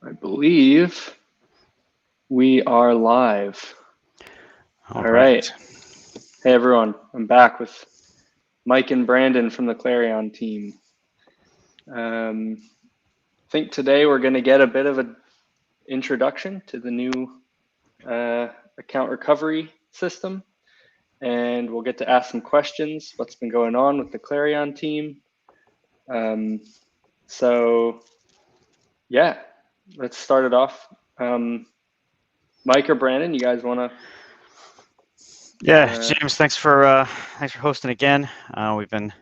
I believe we are live. All right. Hey, everyone. I'm back with Mike and Brandon from the Clarion team. I think today we're going to get a bit of an introduction to the new account recovery system, and we'll get to ask some questions, what's been going on with the Clarion team. So, yeah, let's start it off. Mike or Brandon, you guys want to? Yeah, James, thanks for hosting again. We've been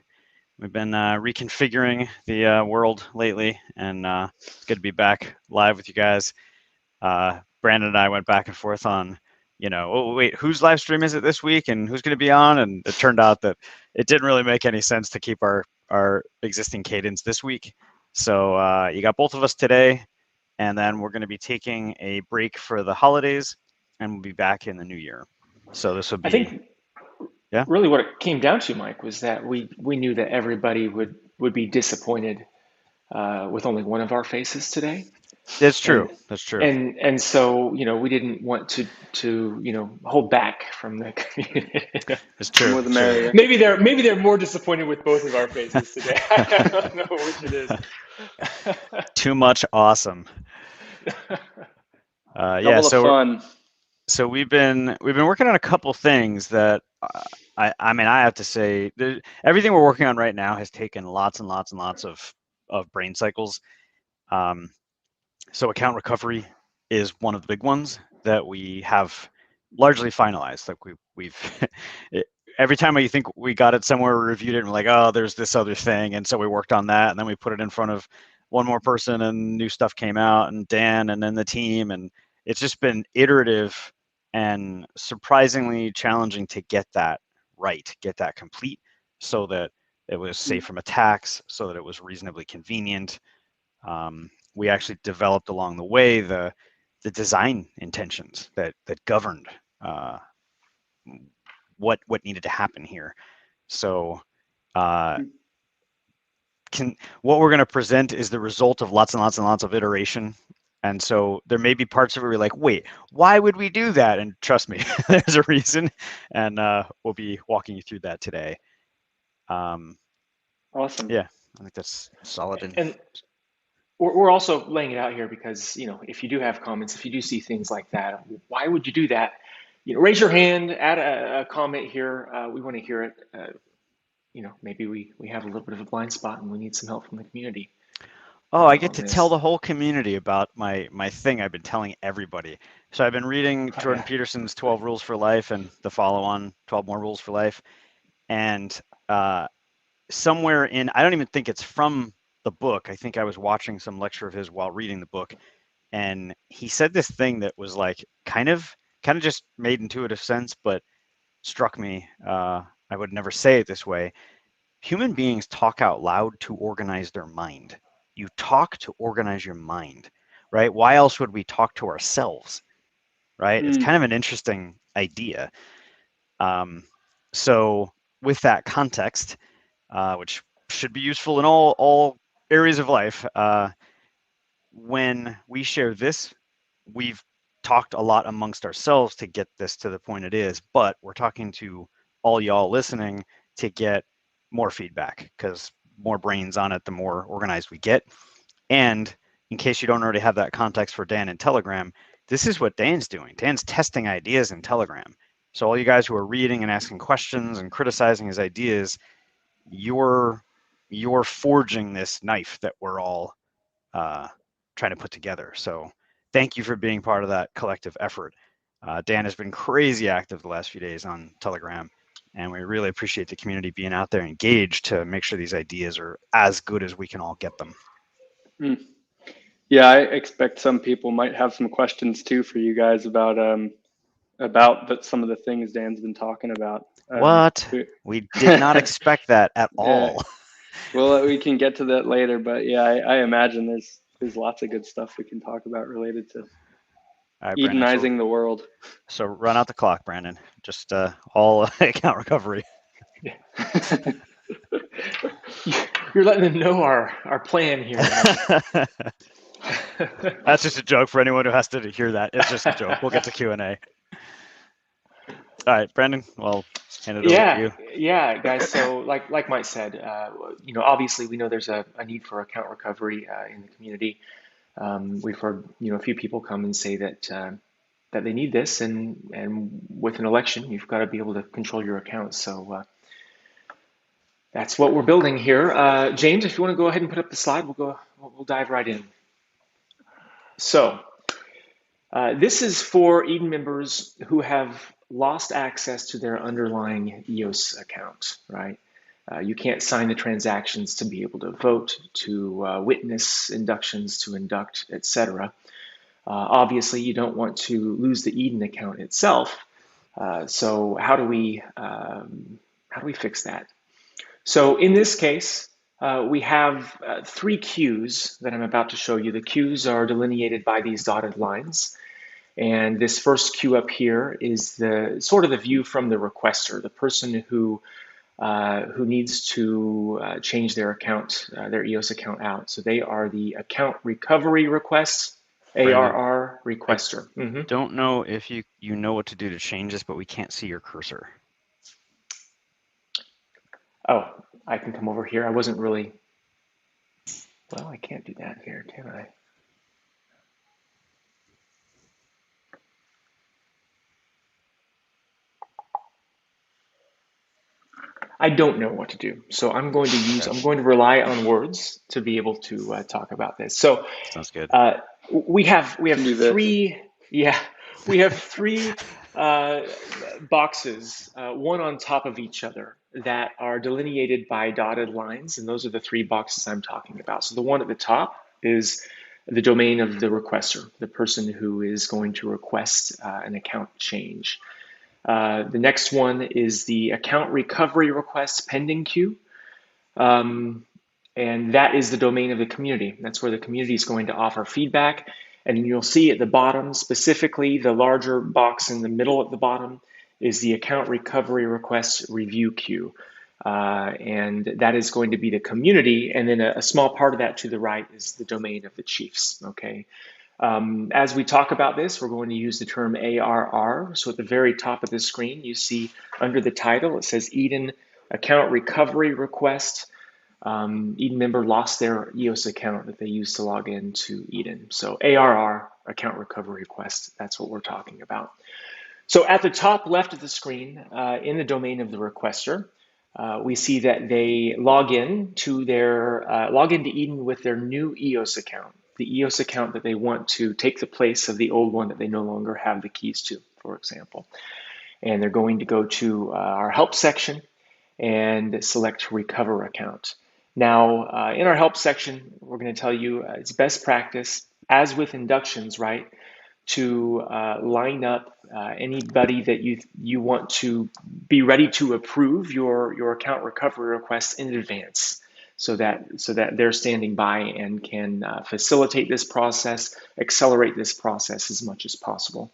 reconfiguring the world lately, and it's good to be back live with you guys. Brandon and I went back and forth on, oh wait, whose live stream is it this week, and who's going to be on? And it turned out that it didn't really make any sense to keep our existing cadence this week. So you got both of us today, and then we're going to be taking a break for the holidays, and we'll be back in the new year. So this will be. I think really what it came down to, Mike, was that we knew that everybody would be disappointed with only one of our faces today. That's true. That's true. And so we didn't want to hold back from the community. It's true. More the merrier. Maybe they're more disappointed with both of our faces today. I don't know which it is. Too much awesome. Yeah. So fun. So we've been working on a couple things that I have to say everything we're working on right now has taken lots and lots and lots of brain cycles. So account recovery is one of the big ones that we have largely finalized. Like we've every time you think we got it somewhere, we reviewed it and we're like, oh, there's this other thing, and so we worked on that, and then we put it in front of one more person, and new stuff came out, and Dan, and then the team, and it's just been iterative and surprisingly challenging to get that right, get that complete, so that it was safe from attacks, so that it was reasonably convenient. We actually developed along the way the design intentions that governed what needed to happen here. So what we're going to present is the result of lots and lots and lots of iteration. And so there may be parts of it where you're like, wait, why would we do that? And trust me, there's a reason. And we'll be walking you through that today. Awesome. Yeah, I think that's solid. And we're also laying it out here because, if you do have comments, if you do see things like that, why would you do that? Raise your hand, add a comment here. We want to hear it. Maybe we have a little bit of a blind spot and we need some help from the community. Oh, I get to tell the whole community about my thing I've been telling everybody. So I've been reading Jordan Peterson's 12 Rules for Life and the follow-on 12 More Rules for Life. And somewhere in, I don't even think it's from the book. I think I was watching some lecture of his while reading the book. And he said this thing that was like kind of just made intuitive sense, but struck me. I would never say it this way. Human beings talk out loud to organize their mind. You talk to organize your mind, right? Why else would we talk to ourselves, right? It's kind of an interesting idea. So with that context, which should be useful in all areas of life, when we share this, we've talked a lot amongst ourselves to get this to the point it is, but we're talking to all y'all listening to get more feedback, because more brains on it, the more organized we get. And in case you don't already have that context for Dan in Telegram, this is what Dan's doing. Dan's testing ideas in Telegram. So all you guys who are reading and asking questions and criticizing his ideas, you're forging this knife that we're all trying to put together. So thank you for being part of that collective effort. Dan has been crazy active the last few days on Telegram, and we really appreciate the community being out there engaged to make sure these ideas are as good as we can all get them. Yeah, I expect some people might have some questions too for you guys about some of the things Dan's been talking about. What? We did not expect that at all. Well, we can get to that later, but yeah, I imagine there's lots of good stuff we can talk about related to Edenizing the world. So run out the clock, Brandon. Just all account recovery. You're letting them know our plan here. That's just a joke for anyone who has to hear that. It's just a joke. We'll get to Q&A. All right, Brandon, well, hand it over to you. Yeah, guys. So like Mike said, obviously we know there's a need for account recovery in the community. We've heard, a few people come and say that that they need this, and with an election, you've got to be able to control your accounts. So that's what we're building here. James, if you want to go ahead and put up the slide, we'll dive right in. So this is for Eden members who have lost access to their underlying EOS account, right? You can't sign the transactions to be able to vote, to witness inductions, to induct, etc. Obviously, you don't want to lose the Eden account itself. So how do we fix that? So in this case, we have 3 queues that I'm about to show you. The queues are delineated by these dotted lines. And this first queue up here is the sort of the view from the requester, the person who needs to change their account, their EOS account out. So they are the account recovery request, ARR requester. I don't know if you know what to do to change this, but we can't see your cursor. Oh, I can come over here. I wasn't really, well, I can't do that here, can I? I don't know what to do. So I'm going to rely on words to be able to talk about this. So sounds good. We have 3, we have 3 boxes, one on top of each other, that are delineated by dotted lines, and those are the 3 boxes I'm talking about. So the one at the top is the domain of the requester, the person who is going to request an account change. The next one is the account recovery request pending queue. And that is the domain of the community. That's where the community is going to offer feedback. And you'll see at the bottom, specifically the larger box in the middle at the bottom is the account recovery request review queue. And that is going to be the community. And then a small part of that to the right is the domain of the chiefs, okay? As we talk about this, we're going to use the term ARR. So at the very top of the screen, you see under the title, it says Eden Account Recovery Request. Eden member lost their EOS account that they used to log into Eden. So ARR, Account Recovery Request, that's what we're talking about. So at the top left of the screen, in the domain of the requester, we see that they log into Eden with their new EOS account, the EOS account that they want to take the place of the old one that they no longer have the keys to, for example. And they're going to go to our help section and select recover account. Now, in our help section, we're going to tell you it's best practice, as with inductions, right, to line up anybody that you want to be ready to approve your account recovery request in advance, so that they're standing by and can facilitate this process, accelerate this process as much as possible.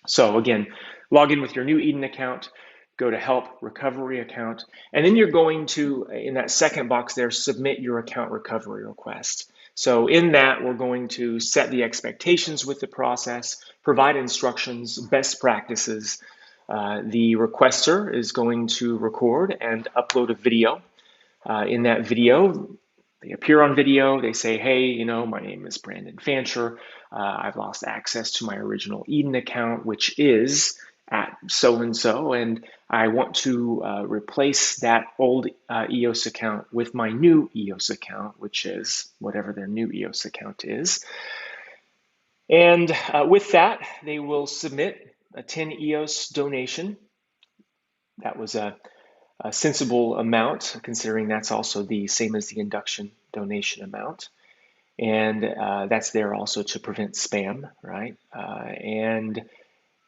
So again, log in with your new Eden account, go to help recovery account, and then you're going to, in that second box there, submit your account recovery request. So in that, we're going to set the expectations with the process, provide instructions, best practices. The requester is going to record and upload a video. In that video, they appear on video, they say, hey, my name is Brandon Fancher. I've lost access to my original Eden account, which is at so-and-so, and I want to replace that old EOS account with my new EOS account, which is whatever their new EOS account is. And with that, they will submit a 10 EOS donation. That was a sensible amount, considering that's also the same as the induction donation amount. And that's there also to prevent spam, right? And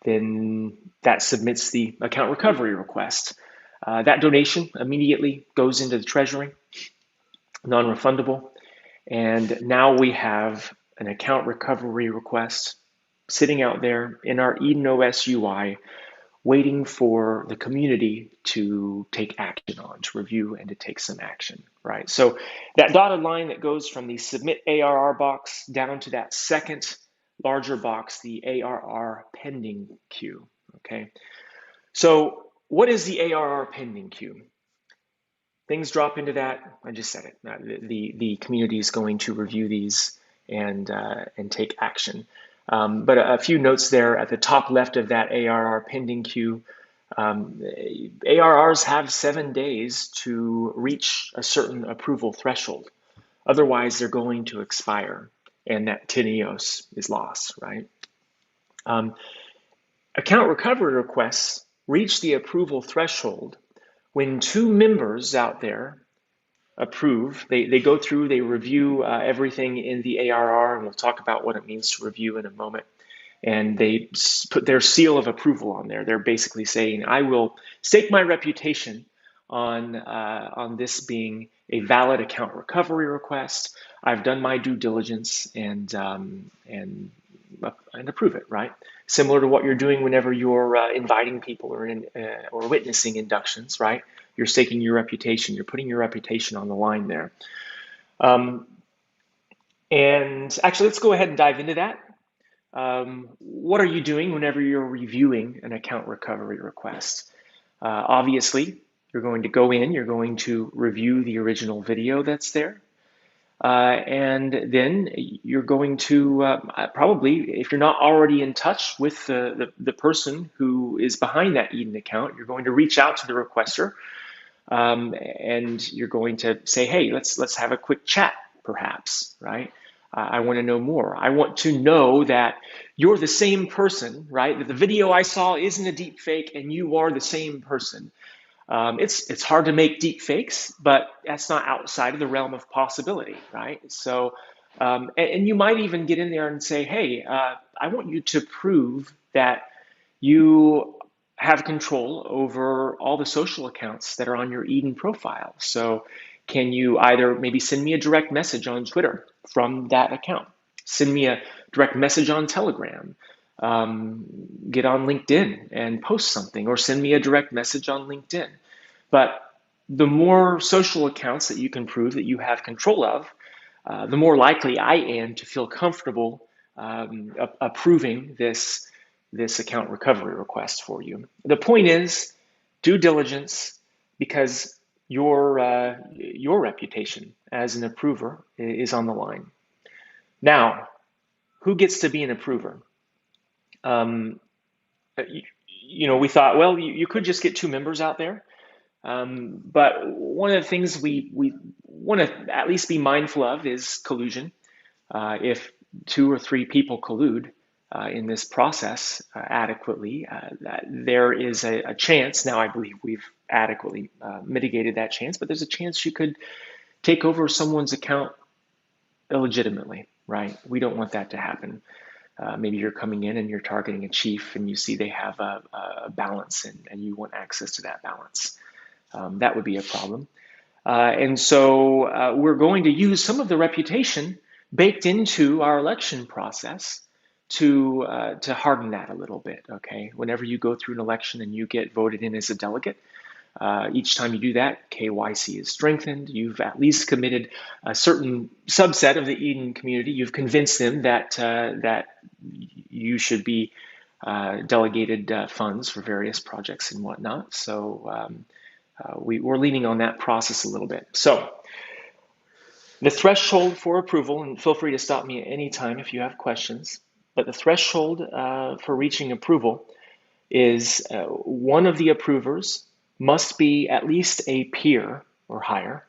then that submits the account recovery request. That donation immediately goes into the treasury, non-refundable. And now we have an account recovery request sitting out there in our EdenOS UI waiting for the community to take action on, to review and to take some action, right? So that dotted line that goes from the submit ARR box down to that second larger box, the ARR pending queue, okay? So what is the ARR pending queue? Things drop into that. I just said it. The community is going to review these and take action. But a few notes there at the top left of that ARR pending queue. ARRs have 7 days to reach a certain approval threshold. Otherwise, they're going to expire, and that EdenOS is lost, right? Account recovery requests reach the approval threshold when 2 members out there approve. They go through, they review everything in the ARR, and we'll talk about what it means to review in a moment. And they put their seal of approval on there. They're basically saying, I will stake my reputation on this being a valid account recovery request. I've done my due diligence and approve it, right? Similar to what you're doing whenever you're inviting people or witnessing inductions, right? You're staking your reputation. You're putting your reputation on the line there. And actually, let's go ahead and dive into that. What are you doing whenever you're reviewing an account recovery request? Obviously, you're going to go in, you're going to review the original video that's there. And then you're going to probably, if you're not already in touch with the person who is behind that Eden account, you're going to reach out to the requester, and you're going to say, hey, let's have a quick chat, perhaps, right? I want to know more. I want to know that you're the same person, right? That the video I saw isn't a deep fake and you are the same person. It's hard to make deep fakes, but that's not outside of the realm of possibility, right? So, and you might even get in there and say, hey, I want you to prove that you have control over all the social accounts that are on your Eden profile. So can you either maybe send me a direct message on Twitter from that account, send me a direct message on Telegram, get on LinkedIn and post something, or send me a direct message on LinkedIn. But the more social accounts that you can prove that you have control of, the more likely I am to feel comfortable approving this account recovery request for you. The point is due diligence, because your reputation as an approver is on the line. Now, who gets to be an approver? We thought, well, you could just get 2 members out there. But one of the things we want to at least be mindful of is collusion. If 2 or 3 people collude in this process adequately, there is a chance. Now, I believe we've adequately mitigated that chance, but there's a chance you could take over someone's account illegitimately, right? We don't want that to happen. Maybe you're coming in and you're targeting a chief and you see they have a balance and you want access to that balance. That would be a problem. And so we're going to use some of the reputation baked into our election process to harden that a little bit, okay? Whenever you go through an election and you get voted in as a delegate, each time you do that, KYC is strengthened. You've at least committed a certain subset of the Eden community. You've convinced them that you should be delegated funds for various projects and whatnot. So we're leaning on that process a little bit. So the threshold for approval, and feel free to stop me at any time if you have questions, but the threshold for reaching approval is one of the approvers must be at least a peer or higher.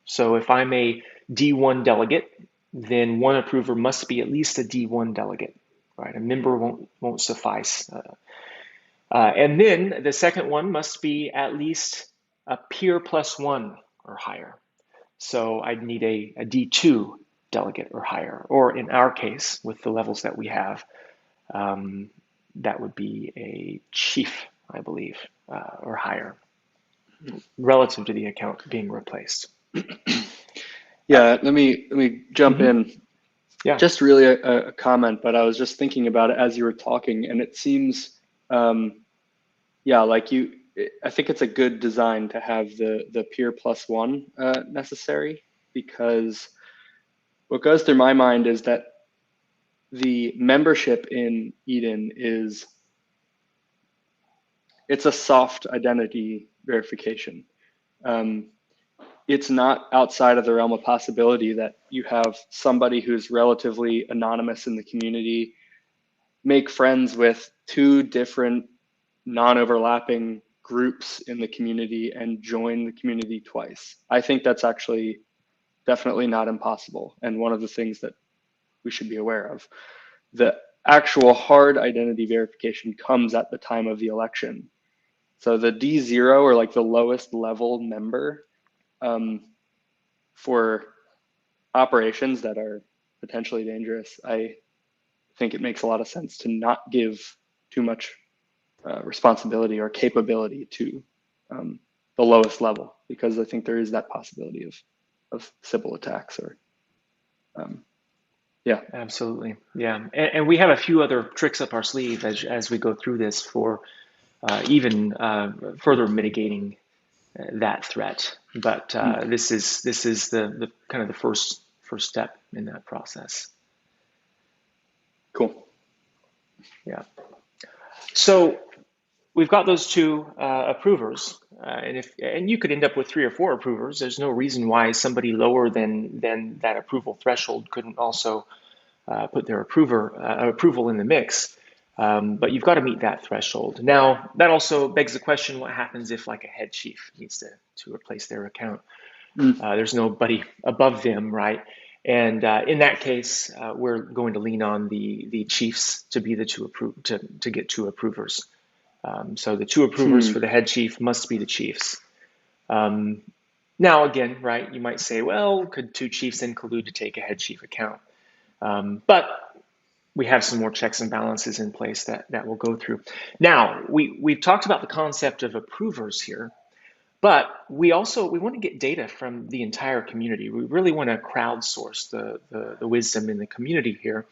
So if I'm a D1 delegate, then one approver must be at least a D1 delegate, right? A member won't suffice. And then the second one must be at least a peer +1 or higher. So I'd need a D2 delegate or higher, or in our case, with the levels that we have, that would be a chief, I believe, or higher, relative to the account being replaced. Yeah, let me jump in. Yeah. Just really a comment, but I was just thinking about it as you were talking, and it seems yeah, like I think it's a good design to have the peer plus one necessary, because what goes through my mind is that the membership in Eden it's a soft identity verification. It's not outside of the realm of possibility that you have somebody who's relatively anonymous in the community make friends with two different non-overlapping groups in the community and join the community twice. I think that's actually definitely not impossible, and one of the things that we should be aware of. The actual hard identity verification comes at the time of the election. So the D0, or like the lowest level member, for operations that are potentially dangerous, I think it makes a lot of sense to not give too much responsibility or capability to the lowest level, because I think there is that possibility of Sybil attacks or yeah. Absolutely. Yeah. And we have a few other tricks up our sleeve as we go through this for even further mitigating that threat. But this is the kind of the first step in that process. Cool. Yeah. So we've got those two approvers, and you could end up with 3 or 4 approvers. There's no reason why somebody lower than that approval threshold couldn't also put their approval in the mix. But you've got to meet that threshold. Now, that also begs the question: what happens if, like, a head chief needs to replace their account? There's nobody above them, right? And in that case, we're going to lean on the chiefs to be the to get 2 approvers. So the 2 approvers for the head chief must be the chiefs. Now, again, right, you might say, well, could 2 chiefs then collude to take a head chief account? But we have some more checks and balances in place that we'll go through. Now, we've talked about the concept of approvers here, but we want to get data from the entire community. We really want to crowdsource the wisdom in the community here.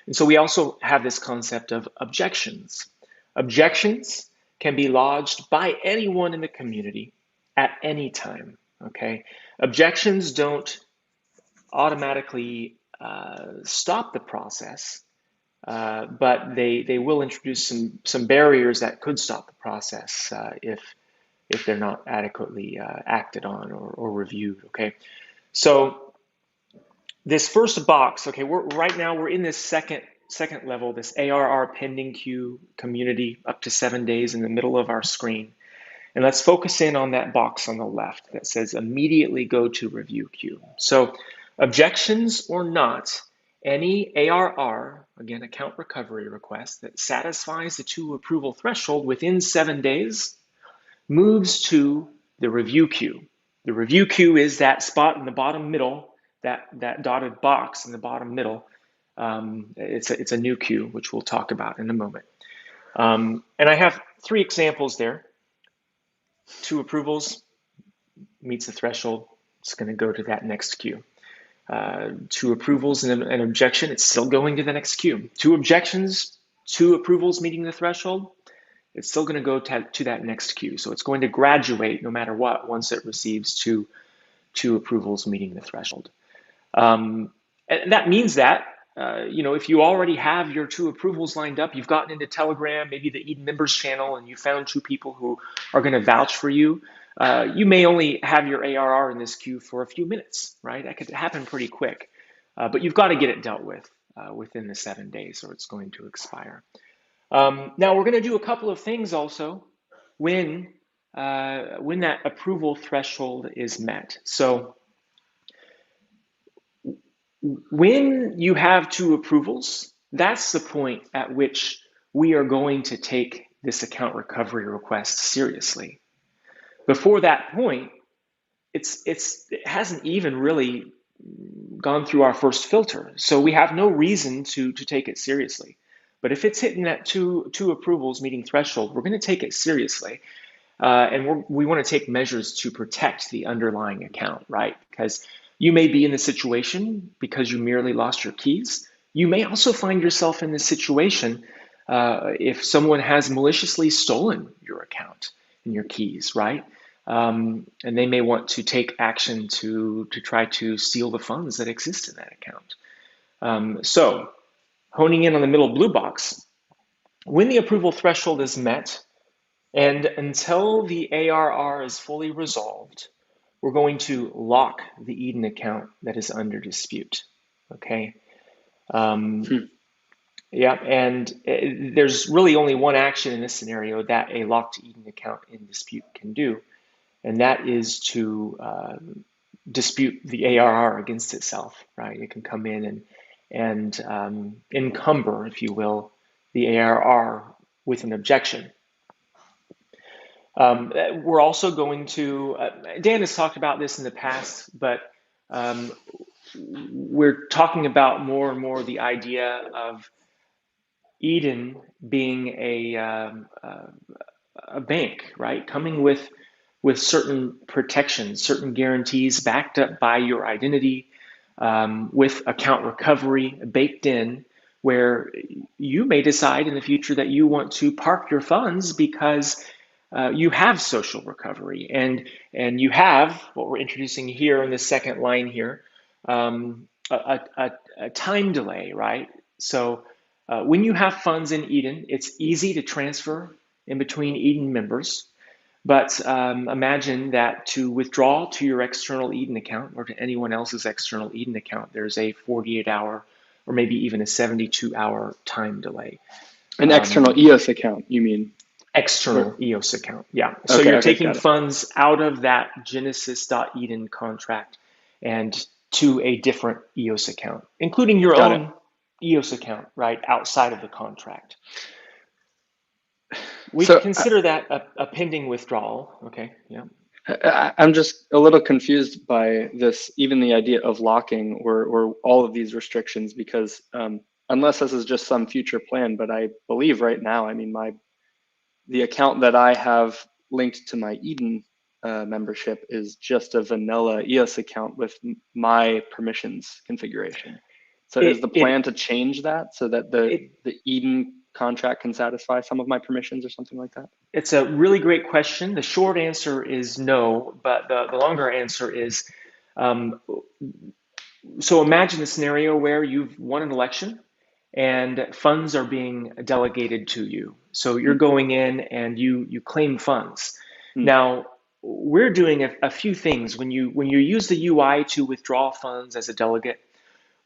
And so we also have this concept of objections. Objections can be lodged by anyone in the community at any time, okay? Objections don't automatically stop the process, but they will introduce some barriers that could stop the process if they're not adequately acted on or reviewed, okay? So this first box, okay, right now we're in this second level, this ARR pending queue community up to 7 days in the middle of our screen. And let's focus in on that box on the left that says immediately go to review queue. So objections or not, any ARR, again, account recovery request that satisfies the 2 approval threshold within 7 days moves to the review queue. The review queue is that spot in the bottom middle, that dotted box in the bottom middle. It's a new queue, which we'll talk about in a moment. And I have 3 examples there. 2 approvals meets the threshold. It's going to go to that next queue. 2 approvals and an objection, it's still going to the next queue. 2 objections, 2 approvals meeting the threshold, it's still going to go to that next queue. So it's going to graduate no matter what once it receives 2 approvals meeting the threshold. And that means that if you already have your 2 approvals lined up, you've gotten into Telegram, maybe the Eden members channel, and you found 2 people who are going to vouch for you, you may only have your ARR in this queue for a few minutes, right? That could happen pretty quick, but you've got to get it dealt with within the 7 days or it's going to expire. Now we're going to do a couple of things also when that approval threshold is met. So when you have 2 approvals, that's the point at which we are going to take this account recovery request seriously. Before that point, it hasn't even really gone through our first filter, so we have no reason to take it seriously. But if it's hitting that two approvals meeting threshold, we're going to take it seriously, and we want to take measures to protect the underlying account, right? Because you may be in the situation because you merely lost your keys. You may also find yourself in this situation if someone has maliciously stolen your account and your keys, right? And they may want to take action to try to steal the funds that exist in that account. So honing in on the middle blue box, when the approval threshold is met and until the ARR is fully resolved, we're going to lock the Eden account that is under dispute, okay? Yeah, and there's really only one action in this scenario that a locked Eden account in dispute can do, and that is to dispute the ARR against itself, right? It can come in and encumber, if you will, the ARR with an objection. We're also going to, Dan has talked about this in the past, but we're talking about more and more the idea of Eden being a bank, right? Coming with certain protections, certain guarantees backed up by your identity, with account recovery baked in, where you may decide in the future that you want to park your funds because you have social recovery, and you have what we're introducing here in the second line here, a time delay, right? So when you have funds in Eden, it's easy to transfer in between Eden members. But imagine that to withdraw to your external Eden account or to anyone else's external Eden account, there's a 48-hour or maybe even a 72-hour time delay. An external EOS account, you mean? External EOS account, yeah. So you're taking funds out of that Genesis.Eden contract and to a different EOS account, including your own EOS account, right, outside of the contract. We consider that a pending withdrawal, okay, yeah. I'm just a little confused by this, even the idea of locking or all of these restrictions, because unless this is just some future plan, but I believe right now, I mean, the account that I have linked to my Eden membership is just a vanilla EOS account with my permissions configuration. So is the plan to change that so that the Eden contract can satisfy some of my permissions or something like that? It's a really great question. The short answer is no, but the longer answer is, so imagine a scenario where you've won an election and funds are being delegated to you. So you're going in and you claim funds. Now, we're doing a few things. When you use the UI to withdraw funds as a delegate,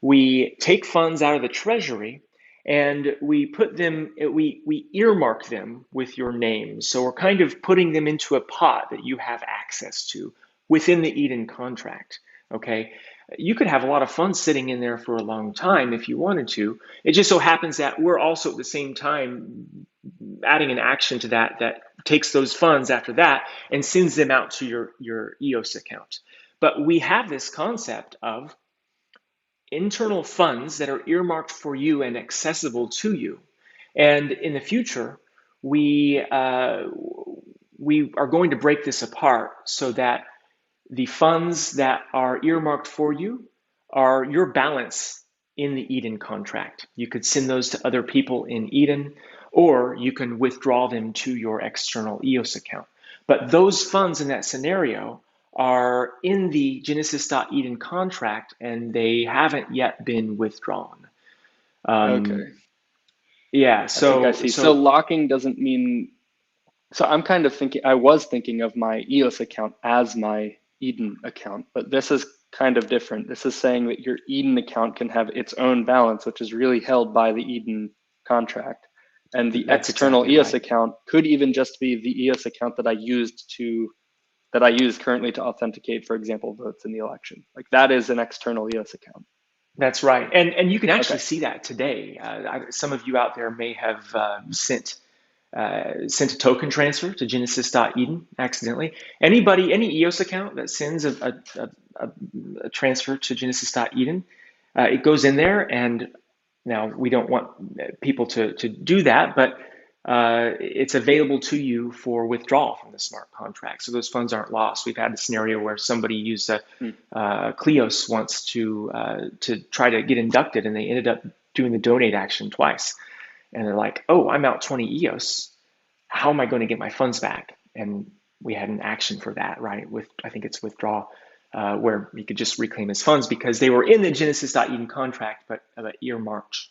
we take funds out of the treasury and we put them, we earmark them with your name. So we're kind of putting them into a pot that you have access to within the Eden contract, okay? You could have a lot of funds sitting in there for a long time if you wanted to. It just so happens that we're also at the same time adding an action to that takes those funds after that and sends them out to your EOS account. But we have this concept of internal funds that are earmarked for you and accessible to you. And in the future, we are going to break this apart so that the funds that are earmarked for you are your balance in the Eden contract. You could send those to other people in Eden, or you can withdraw them to your external EOS account. But those funds in that scenario are in the Genesis.Eden contract and they haven't yet been withdrawn. Okay. Yeah, so I see. So locking doesn't mean, so I'm kind of thinking, I was thinking of my EOS account as my Eden account, but this is kind of different. This is saying that your Eden account can have its own balance, which is really held by the Eden contract. And the external EOS account could even just be the EOS account that I use currently to authenticate, for example, votes in the election. Like that is an external EOS account. That's right. And you can actually see that today. Some of you out there may have sent a token transfer to Genesis.Eden accidentally. Any EOS account that sends a transfer to Genesis.Eden, it goes in there, and now we don't want people to do that, but it's available to you for withdrawal from the smart contract. So those funds aren't lost. We've had a scenario where somebody used Kleos once to try to get inducted, and they ended up doing the donate action twice. and they're like, oh, I'm out 20 EOS. How am I going to get my funds back? And we had an action for that, right? With, I think it's withdraw, where he could just reclaim his funds because they were in the Genesis.eden contract, but earmarked,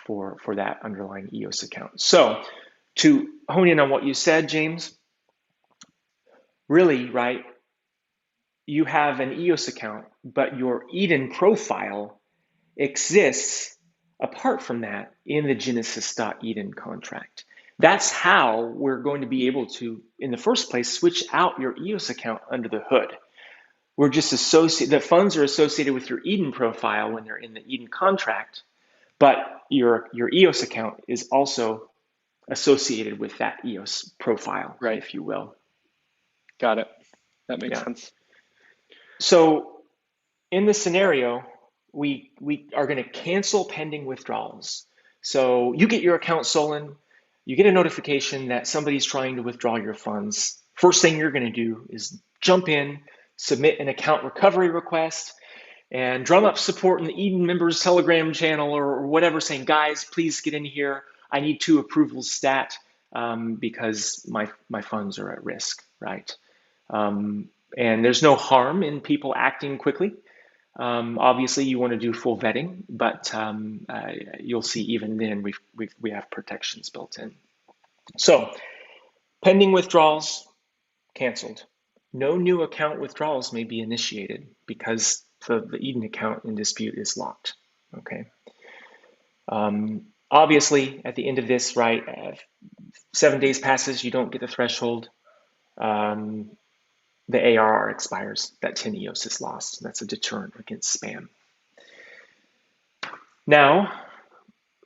for that underlying EOS account. So to hone in on what you said, James, really, right, you have an EOS account, but your Eden profile exists apart from that in the Genesis.eden contract. That's how we're going to be able to, in the first place, switch out your EOS account under the hood. We're just the funds are associated with your Eden profile when they're in the Eden contract, but your EOS account is also associated with that EOS profile, right, if you will. Got it. That makes sense. So in this scenario, we are going to cancel pending withdrawals. So you get your account stolen, you get a notification that somebody's trying to withdraw your funds. First thing you're going to do is jump in, submit an account recovery request, and drum up support in the Eden members Telegram channel or whatever, saying, guys, please get in here. I need 2 approvals stat because my funds are at risk, right? And there's no harm in people acting quickly. Obviously, you want to do full vetting, but you'll see even then we have protections built in. So pending withdrawals, canceled. No new account withdrawals may be initiated because the Eden account in dispute is locked. Okay. Obviously, at the end of this, right, 7 days passes, you don't get the threshold. The ARR expires. That 10 EOS is lost. That's a deterrent against spam. Now,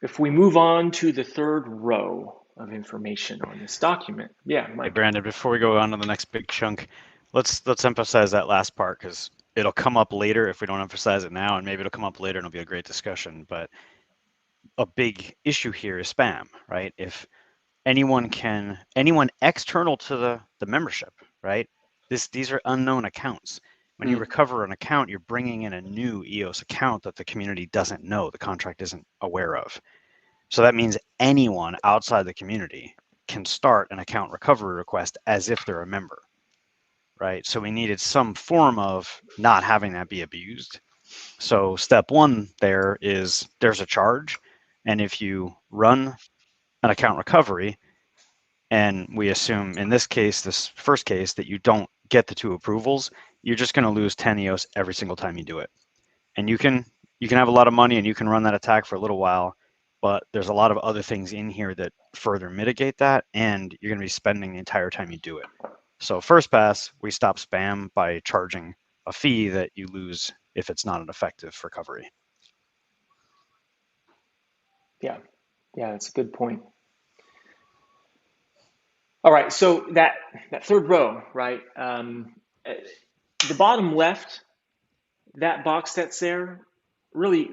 if we move on to the third row of information on this document. Yeah, Mike. Hey, Brandon, before we go on to the next big chunk, let's emphasize that last part because it'll come up later if we don't emphasize it now, and maybe it'll come up later and it'll be a great discussion. But a big issue here is spam, right? If anyone external to the membership, right? These are unknown accounts. When you recover an account, you're bringing in a new EOS account that the community doesn't know, the contract isn't aware of. So that means anyone outside the community can start an account recovery request as if they're a member, right? So we needed some form of not having that be abused. So step 1 there is there's a charge. And if you run an account recovery, and we assume in this case, this first case, that you don't get the 2 approvals, you're just going to lose 10 EOS every single time you do it. And you can have a lot of money and you can run that attack for a little while, but there's a lot of other things in here that further mitigate that, and you're going to be spending the entire time you do it. So first pass, we stop spam by charging a fee that you lose if it's not an effective recovery. Yeah, that's a good point. All right, so that third row, right? The bottom left, that box that's there, really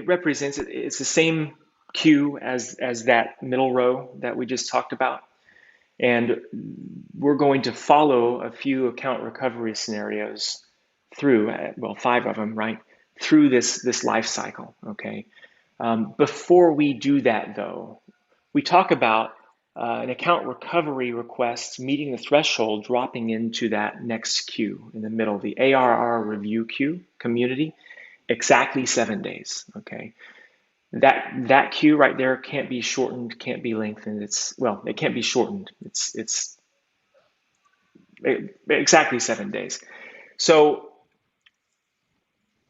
represents it. It's the same queue as that middle row that we just talked about, and we're going to follow a few account recovery scenarios through, 5 of them, right, through this life cycle. Okay. Before we do that, though, we talk about an account recovery request meeting the threshold, dropping into that next queue in the middle, the ARR review queue community, exactly 7 days. Okay, that queue right there can't be shortened, can't be lengthened. It can't be shortened. It's exactly 7 days. So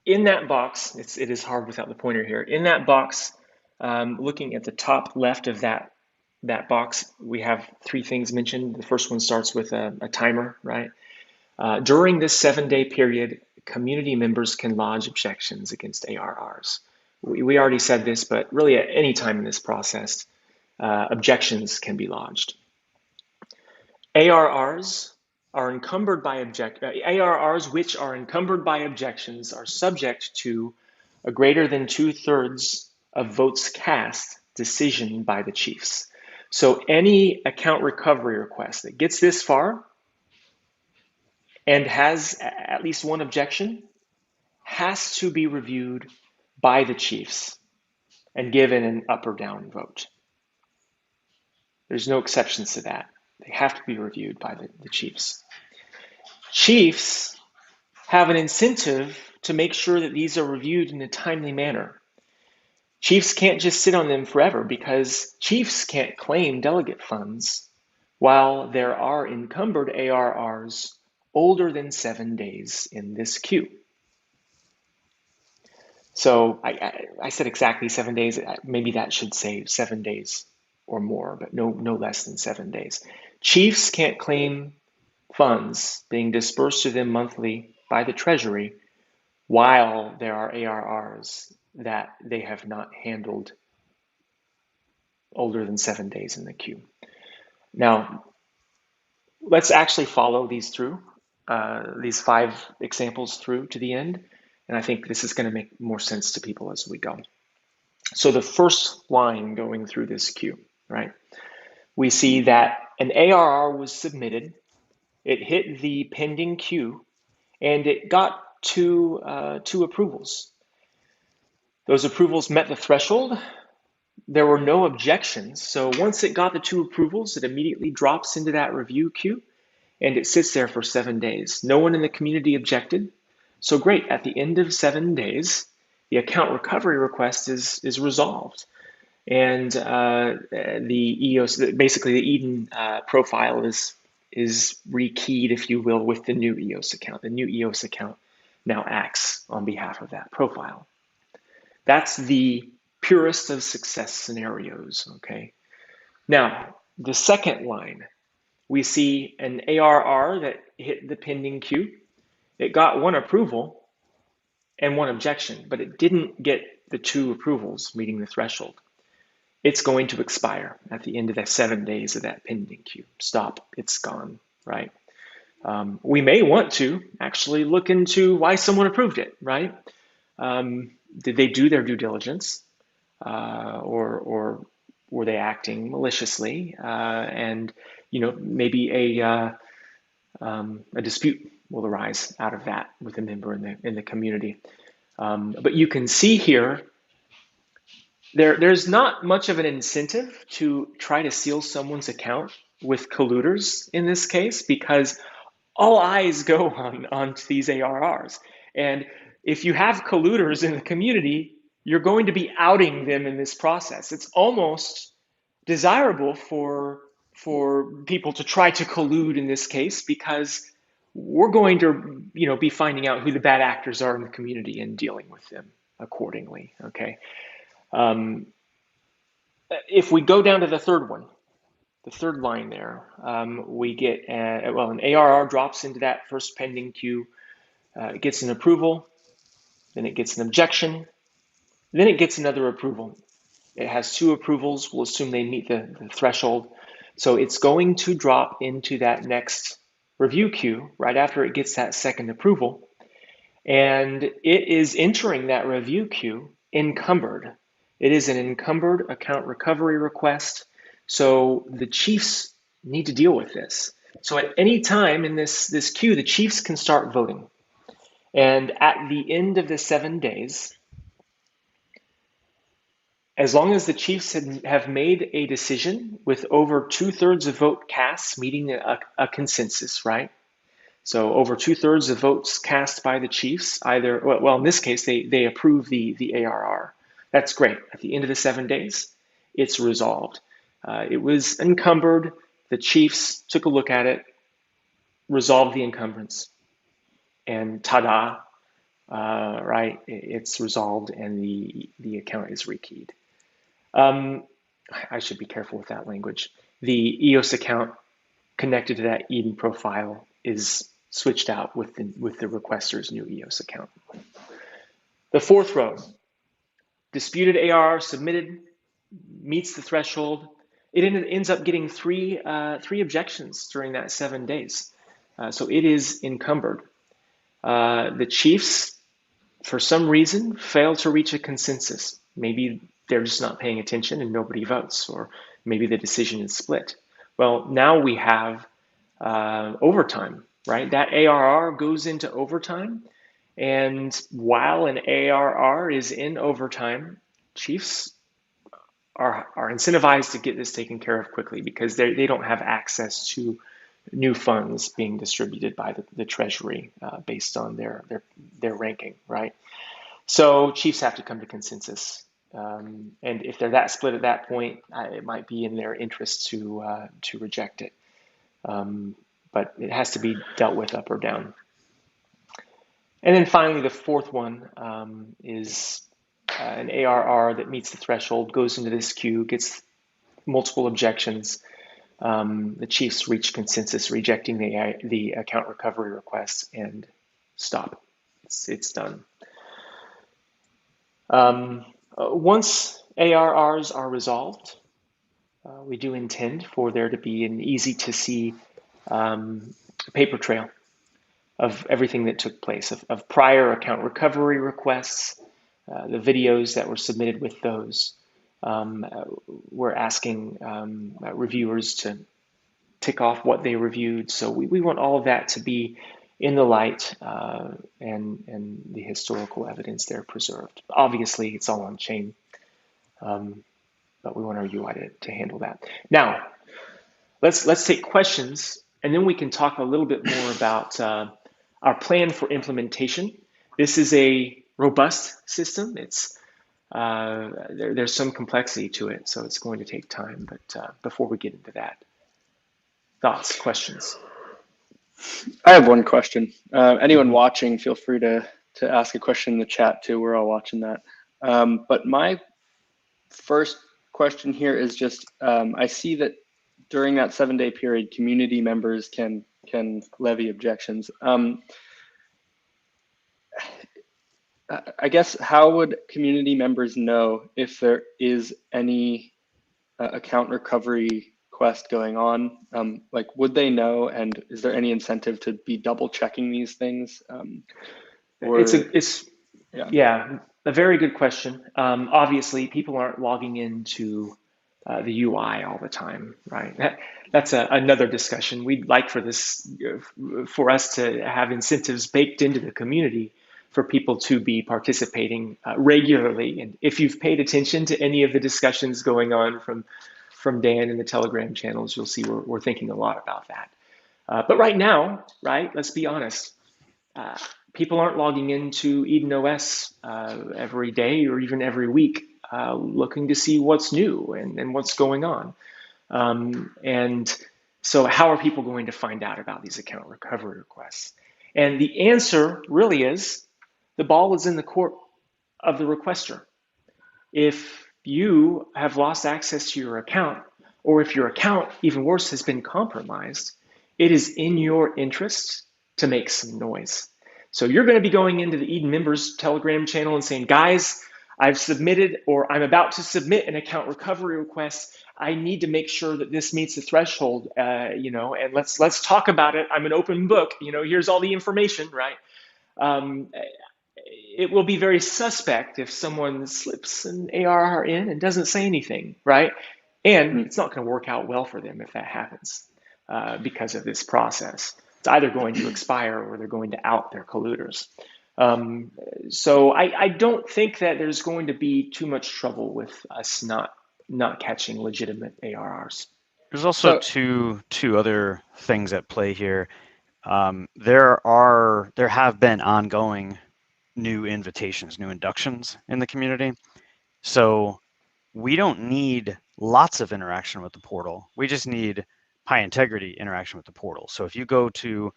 in that box, it is hard without the pointer here. In that box, looking at the top left of that box, we have 3 things mentioned. The first one starts with a timer, right? During this 7-day period, community members can lodge objections against ARRs. We already said this, but really at any time in this process, objections can be lodged. ARRs are encumbered by ARRs which are encumbered by objections are subject to a greater than 2/3 of votes cast decision by the chiefs. So any account recovery request that gets this far and has at least 1 objection has to be reviewed by the chiefs. and given an up or down vote. There's no exceptions to that. They have to be reviewed by the chiefs. Chiefs have an incentive to make sure that these are reviewed in a timely manner. Chiefs can't just sit on them forever because chiefs can't claim delegate funds while there are encumbered ARRs older than 7 days in this queue. So I said exactly 7 days. Maybe that should say 7 days or more, but no less than 7 days. Chiefs can't claim funds being dispersed to them monthly by the Treasury while there are ARRs that they have not handled older than 7 days in the queue. Now, let's actually follow these through, these 5 examples through to the end. And I think this is going to make more sense to people as we go. So the first line going through this queue, right? We see that an ARR was submitted. It hit the pending queue, and it got two approvals. Those approvals met the threshold. There were no objections. So once it got the 2 approvals, it immediately drops into that review queue, and it sits there for 7 days. No one in the community objected. So great, at the end of 7 days, the account recovery request is resolved. And the EOS, basically the Eden profile is rekeyed, if you will, with the new EOS account. The new EOS account now acts on behalf of that profile. That's the purest of success scenarios, okay? Now, the second line, we see an ARR that hit the pending queue. It got 1 approval and 1 objection, but it didn't get the 2 approvals meeting the threshold. It's going to expire at the end of the 7 days of that pending queue. Stop, it's gone, right? We may want to actually look into why someone approved it, right? Did they do their due diligence, or were they acting maliciously? And maybe a dispute will arise out of that with a member in the community. But you can see here, there's not much of an incentive to try to seal someone's account with colluders in this case, because all eyes go on these ARRs. And if you have colluders in the community, you're going to be outing them in this process. It's almost desirable for people to try to collude in this case, because we're going to be finding out who the bad actors are in the community and dealing with them accordingly, okay? If we go down to the third one, the third line there, we get, an ARR drops into that first pending queue. It gets an approval, then it gets an objection, then it gets another approval. It has 2 approvals. We'll assume they meet the threshold. So it's going to drop into that next review queue right after it gets that second approval. And it is entering that review queue encumbered. It is an encumbered account recovery request. So the chiefs need to deal with this. So at any time in this queue, the chiefs can start voting. And at the end of the 7 days, as long as the chiefs have made a decision with over 2/3 of vote cast meeting a consensus, right? So over 2/3 of votes cast by the chiefs, either, well, in this case, they approve the ARR. That's great. At the end of the 7 days, it's resolved. It was encumbered. The chiefs took a look at it, resolved the encumbrance, and ta-da, right? It's resolved and the account is rekeyed. I should be careful with that language. The EOS account connected to that Eden profile is switched out with the requester's new EOS account. The fourth row, disputed ARR submitted, meets the threshold. It ends up getting three objections during that 7 days. So it is encumbered. The chiefs, for some reason, fail to reach a consensus. Maybe they're just not paying attention and nobody votes, or maybe the decision is split. Well, now we have overtime, right? That ARR goes into overtime, and while an ARR is in overtime, chiefs are incentivized to get this taken care of quickly because they don't have access to new funds being distributed by the Treasury based on their ranking, right? So chiefs have to come to consensus, and if they're that split at that point, it might be in their interest to reject it. But it has to be dealt with up or down. And then finally, the fourth one is an ARR that meets the threshold, goes into this queue, gets multiple objections. The chiefs reach consensus, rejecting the account recovery request, and stop. It's done. Once ARRs are resolved, we do intend for there to be an easy-to-see paper trail of everything that took place, of prior account recovery requests, the videos that were submitted with those. We're asking reviewers to tick off what they reviewed. So we want all of that to be in the light and the historical evidence there preserved. Obviously, it's all on chain, but we want our UI to handle that. Now, let's take questions, and then we can talk a little bit more about our plan for implementation. This is a robust system. It's there's some complexity to it, so it's going to take time. But before we get into that, thoughts, questions? I have one question. Anyone watching, feel free to ask a question in the chat too. We're all watching that. But my first question here is just, I see that during that 7-day period, community members can levy objections. I guess, how would community members know if there is any account recovery quest going on? Like, would they know, and is there any incentive to be double checking these things? It's a very good question. Obviously, people aren't logging into the UI all the time, right? That's another discussion. We'd like for us to have incentives baked into the community for people to be participating regularly. And if you've paid attention to any of the discussions going on from Dan in the Telegram channels, you'll see we're thinking a lot about that. But right now, right, let's be honest, people aren't logging into EdenOS every day or even every week looking to see what's new and what's going on. And so how are people going to find out about these account recovery requests? And the answer really is the ball is in the court of the requester. If you have lost access to your account, or if your account, even worse, has been compromised, it is in your interest to make some noise. So you're going to be going into the Eden members Telegram channel and saying, guys, I've submitted, or I'm about to submit an account recovery request. I need to make sure that this meets the threshold, and let's talk about it. I'm an open book. Here's all the information, right? It will be very suspect if someone slips an ARR in and doesn't say anything, right? And it's not going to work out well for them if that happens because of this process. It's either going to expire or they're going to out their colluders. So I don't think that there's going to be too much trouble with us not catching legitimate ARRs. There's also two other things at play here. There have been ongoing new invitations, new inductions in the community. So we don't need lots of interaction with the portal. We just need high integrity interaction with the portal. So if you go to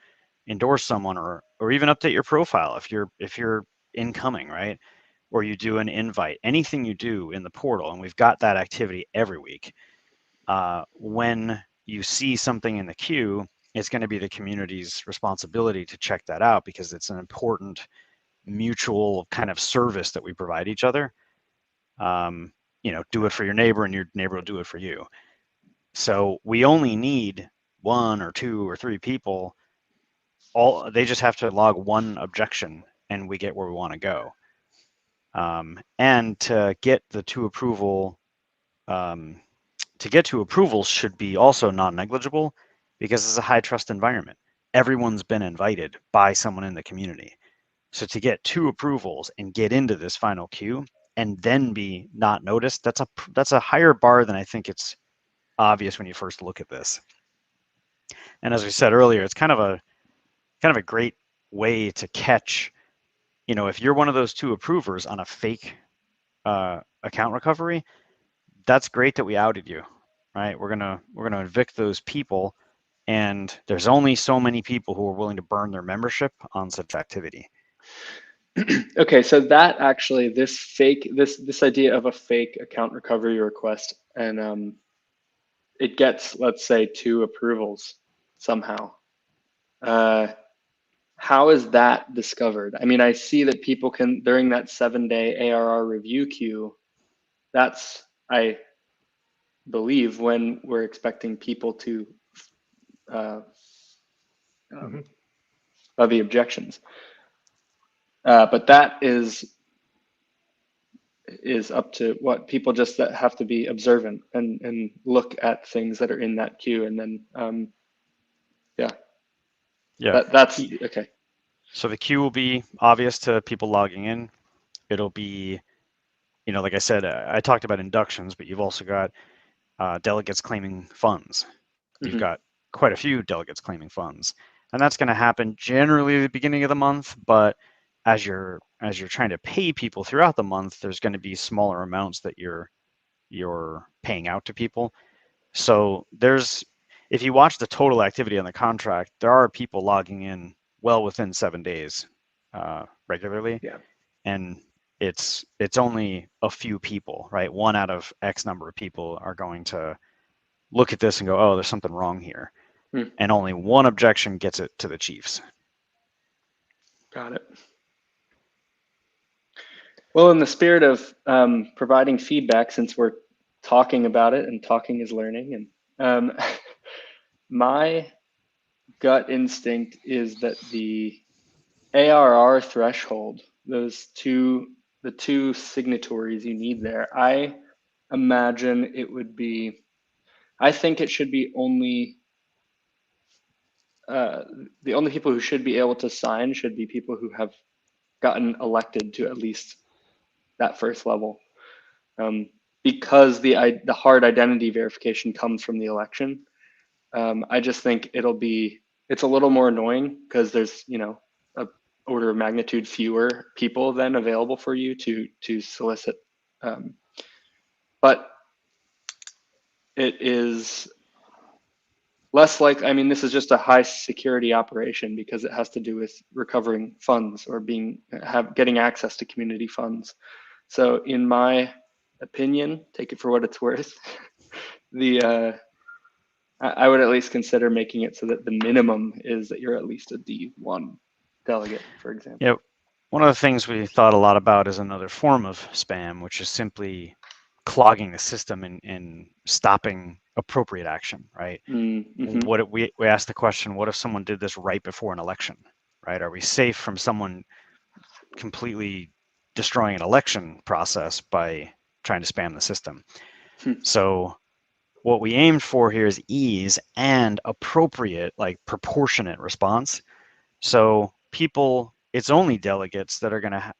endorse someone or even update your profile, if you're incoming, right? Or you do an invite, anything you do in the portal, and we've got that activity every week. When you see something in the queue, it's going to be the community's responsibility to check that out because it's an important mutual kind of service that we provide each other. Do it for your neighbor and your neighbor will do it for you. So we only need 1 or 2 or 3 people. They just have to log one objection and we get where we want to go. And to get to approval should be also non-negligible because it's a high trust environment. Everyone's been invited by someone in the community. So to get 2 approvals and get into this final queue, and then be not noticed, that's a higher bar than I think it's obvious when you first look at this. And as we said earlier, it's kind of a great way to catch, if you're one of those 2 approvers on a fake account recovery, that's great that we outed you, right? We're gonna evict those people, and there's only so many people who are willing to burn their membership on such activity. Okay, so that actually, this idea of a fake account recovery request, and it gets, let's say, 2 approvals somehow. How is that discovered? I mean, I see that people can, during that 7-day ARR review queue, that's, I believe, when we're expecting people to levy objections. But that is up to what people just have to be observant and look at things that are in that queue, and then that's okay. So the queue will be obvious to people logging in. It'll be, like I said, I talked about inductions, but you've also got delegates claiming funds. You've got quite a few delegates claiming funds, and that's going to happen generally at the beginning of the month. But as you're trying to pay people throughout the month, there's going to be smaller amounts that you're paying out to people. So if you watch the total activity on the contract, there are people logging in well within 7 days regularly. Yeah. And it's only a few people, right? 1 out of X number of people are going to look at this and go, oh, there's something wrong here. And only 1 objection gets it to the chiefs. Got it. Well, in the spirit of providing feedback, since we're talking about it and talking is learning, and my gut instinct is that the ARR threshold, the 2 signatories you need there, I imagine it would be, I think it should be only, the only people who should be able to sign should be people who have gotten elected to at least that first level. Because the hard identity verification comes from the election. I just think it's a little more annoying because there's, a order of magnitude fewer people then available for you to solicit. But it is less like, I mean, this is just a high security operation because it has to do with recovering funds or getting access to community funds. So in my opinion, take it for what it's worth, I would at least consider making it so that the minimum is that you're at least a D1 delegate, for example. Yep. One of the things we thought a lot about is another form of spam, which is simply clogging the system and stopping appropriate action, right? We asked the question, what if someone did this right before an election, right? Are we safe from someone completely destroying an election process by trying to spam the system? So what we aimed for here is ease and appropriate, like proportionate response. So it's only delegates that are going to,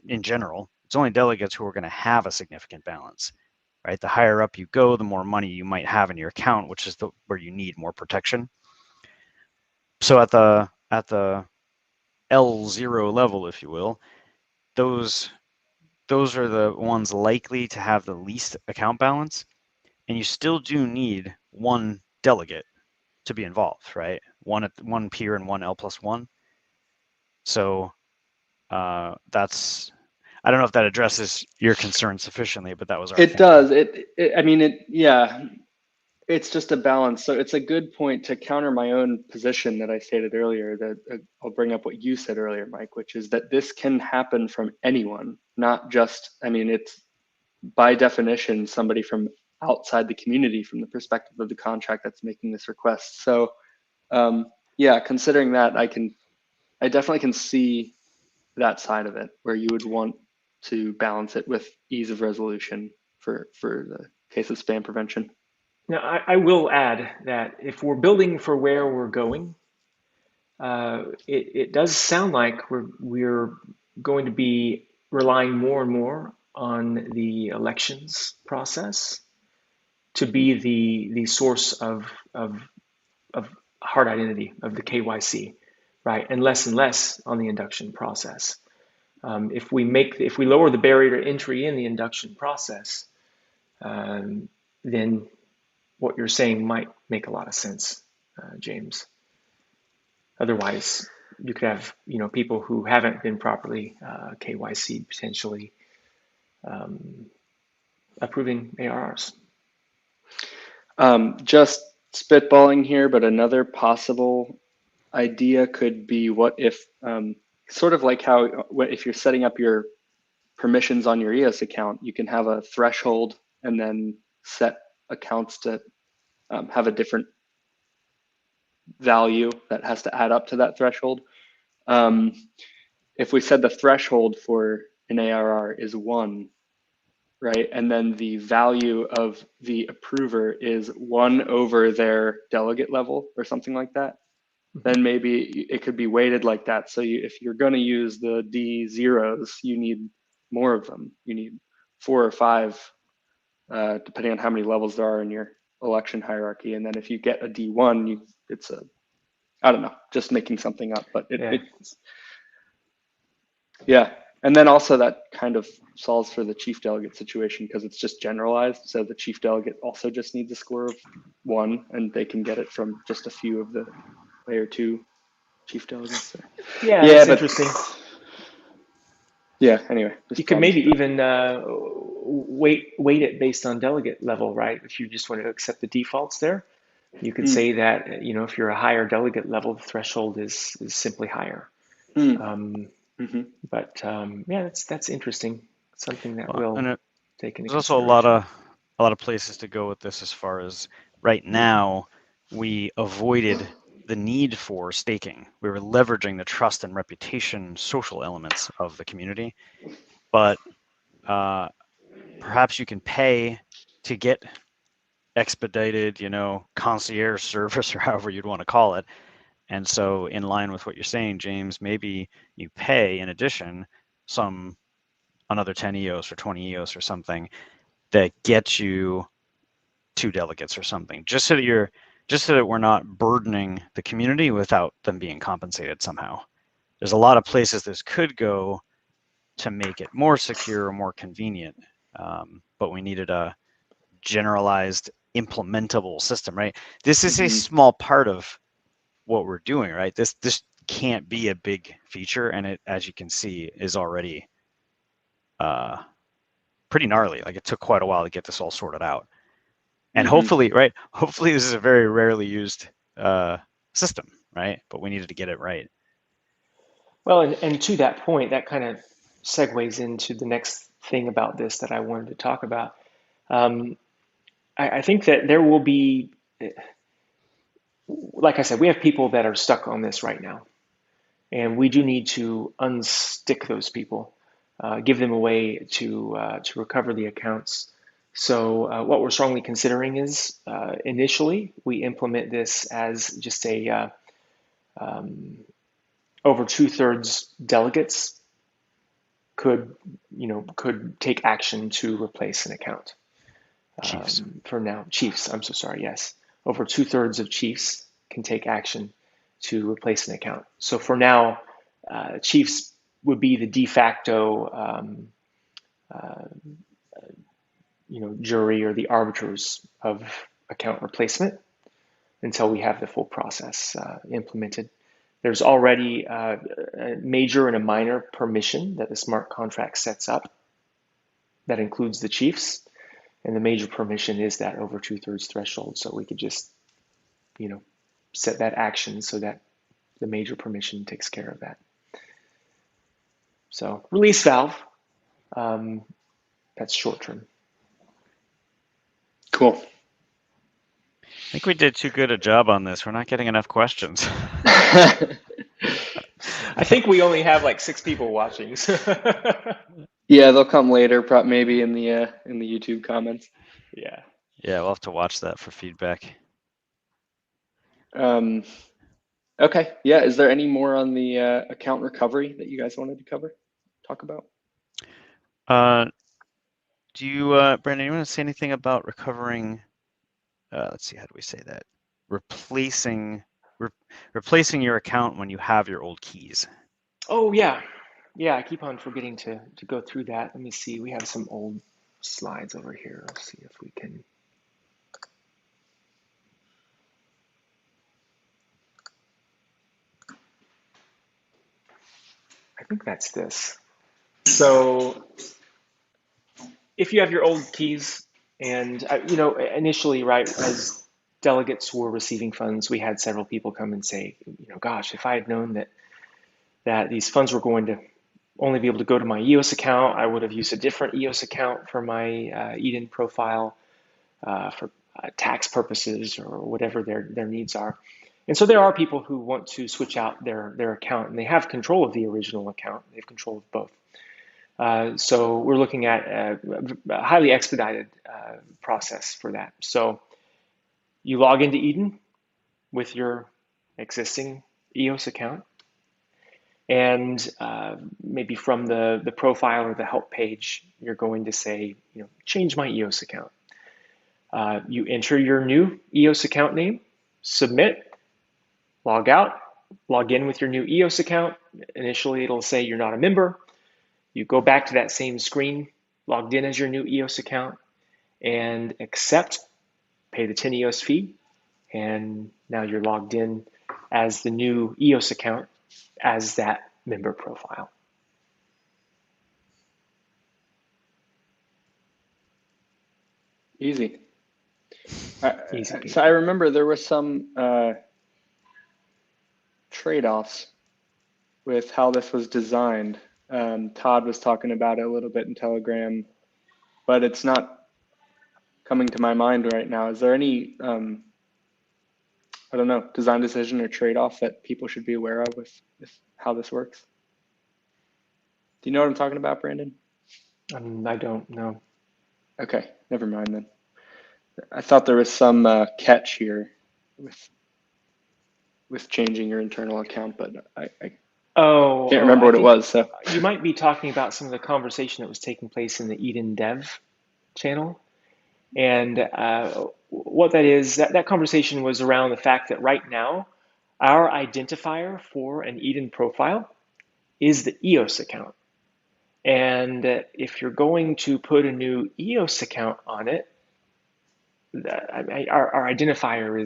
in general, it's only delegates who are going to have a significant balance, right? The higher up you go, the more money you might have in your account, which is where you need more protection. So at the L0 level, if you will, those are the ones likely to have the least account balance, and you still do need 1 delegate to be involved, right? One peer and 1 L+1. So that's, I don't know if that addresses your concern sufficiently, but that was our thinking. Does. I mean, yeah, it's just a balance. So it's a good point to counter my own position that I stated earlier, that I'll bring up what you said earlier, Mike, which is that this can happen from anyone, not just, I mean, it's by definition somebody from outside the community from the perspective of the contract that's making this request. So yeah, considering that, I definitely can see that side of it, where you would want to balance it with ease of resolution for the case of spam prevention. Now, I will add that if we're building for where we're going, it does sound like we're going to be relying more and more on the elections process to be the source of hard identity, of the KYC, right? And less on the induction process. If we lower the barrier to entry in the induction process, then what you're saying might make a lot of sense, James. Otherwise, you could have people who haven't been properly KYC'd potentially approving ARRs. Just spitballing here, but another possible idea could be, what if, sort of like how if you're setting up your permissions on your EOS account, you can have a threshold and then set accounts to have a different value that has to add up to that threshold. If we said the threshold for an ARR is 1, right, and then the value of the approver is 1 over their delegate level or something like that, then maybe it could be weighted like that. So if you're going to use the D0s, you need more of them. You need 4 or 5, depending on how many levels there are in your election hierarchy. And then if you get a D1, it's a, I don't know, just making something up, but yeah. And then also that kind of solves for the chief delegate situation, because it's just generalized. So the chief delegate also just needs a score of 1, and they can get it from just a few of the layer 2 chief delegates. So, yeah, that's interesting. Yeah, anyway. You could maybe even weight it based on delegate level, right? If you just want to accept the defaults there, you could say that, if you're a higher delegate level, the threshold is simply higher. But yeah, that's interesting. Something that we'll take into consideration. There's also a lot of places to go with this, as far as right now, we avoided the need for staking. We were leveraging the trust and reputation social elements of the community, but perhaps you can pay to get expedited, concierge service, or however you'd want to call it. And so, in line with what you're saying, James, maybe you pay in addition another 10 EOS or 20 EOS or something that gets you 2 delegates or something, just so that we're not burdening the community without them being compensated somehow. There's a lot of places this could go to make it more secure or more convenient, but we needed a generalized implementable system, right? This is a small part of what we're doing, right? This can't be a big feature, and it, as you can see, is already pretty gnarly. Like, it took quite a while to get this all sorted out. And hopefully this is a very rarely used system, right? But we needed to get it right. Well, and to that point, that kind of segues into the next thing about this that I wanted to talk about. I think that there will be, like I said, we have people that are stuck on this right now. And we do need to unstick those people, give them a way to recover the accounts. So what we're strongly considering is, initially, we implement this as just a over 2/3 delegates could take action to replace an account. Chiefs. For now, chiefs, I'm so sorry, yes. Over 2/3 of chiefs can take action to replace an account. So for now, chiefs would be the de facto jury or the arbiters of account replacement until we have the full process implemented. There's already a major and a minor permission that the smart contract sets up that includes the chiefs, and the major permission is that over 2/3 threshold. So we could just, set that action so that the major permission takes care of that. So release valve, that's short term. Cool. I think we did too good a job on this. We're not getting enough questions. I think we only have like 6 people watching. Yeah, they'll come later, maybe in the YouTube comments. Yeah. Yeah, we'll have to watch that for feedback. Okay. Yeah. Is there any more on the account recovery that you guys wanted to talk about? Do you, Brandon, you want to say anything about recovering? Let's see, how do we say that? Replacing your account when you have your old keys. Oh yeah, yeah. I keep on forgetting to go through that. Let me see. We have some old slides over here. Let's see if we can. I think that's this. So if you have your old keys, and initially, right, as delegates were receiving funds, we had several people come and say, gosh, if I had known that these funds were going to only be able to go to my EOS account, I would have used a different EOS account for my Eden profile for tax purposes or whatever their needs are. And so there are people who want to switch out their account, and they have control of the original account. They have control of both. So we're looking at a highly expedited process for that. So you log into Eden with your existing EOS account, and maybe from the profile or the help page, you're going to say, change my EOS account. You enter your new EOS account name, submit, log out, log in with your new EOS account. Initially, it'll say you're not a member. You go back to that same screen, logged in as your new EOS account, and accept, pay the 10 EOS fee, and now you're logged in as the new EOS account as that member profile. Easy. Easy. So I remember there were some trade-offs with how this was designed. Todd was talking about it a little bit in Telegram, but it's not coming to my mind right now. Is there any, I don't know, design decision or trade-off that people should be aware of with how this works? Do you know what I'm talking about, Brandon? I don't know. Okay, never mind then. I thought there was some catch here with changing your internal account, but I can't remember what it was. So you might be talking about some of the conversation that was taking place in the Eden Dev channel. And what that is, that conversation was around the fact that right now, our identifier for an Eden profile is the EOS account. And if you're going to put a new EOS account on it, our identifier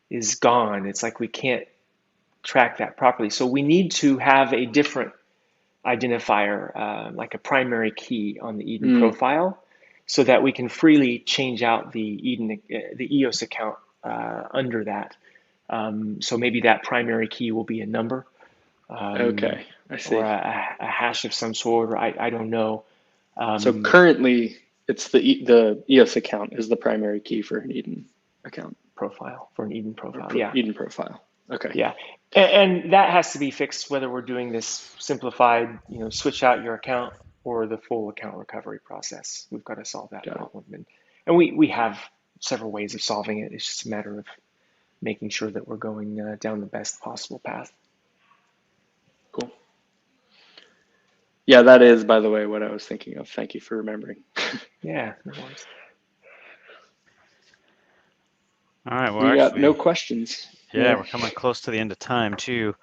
is gone. It's like we can't track that properly. So we need to have a different identifier, like a primary key on the Eden profile, so that we can freely change out the EOS account under that. So maybe that primary key will be a number, okay, I see. or a hash of some sort, or I don't know. So currently, it's the EOS account is the primary key for an Eden account profile, for an Eden profile. Yeah. Eden profile. Okay. Yeah, and that has to be fixed whether we're doing this simplified, switch out your account, or the full account recovery process. We've got to solve that problem, and we have several ways of solving it. It's just a matter of making sure that we're going down the best possible path. Cool. Yeah, that is, by the way, what I was thinking of. Thank you for remembering. Yeah, no worries. All right, well, we got no questions. Yeah, we're coming close to the end of time too.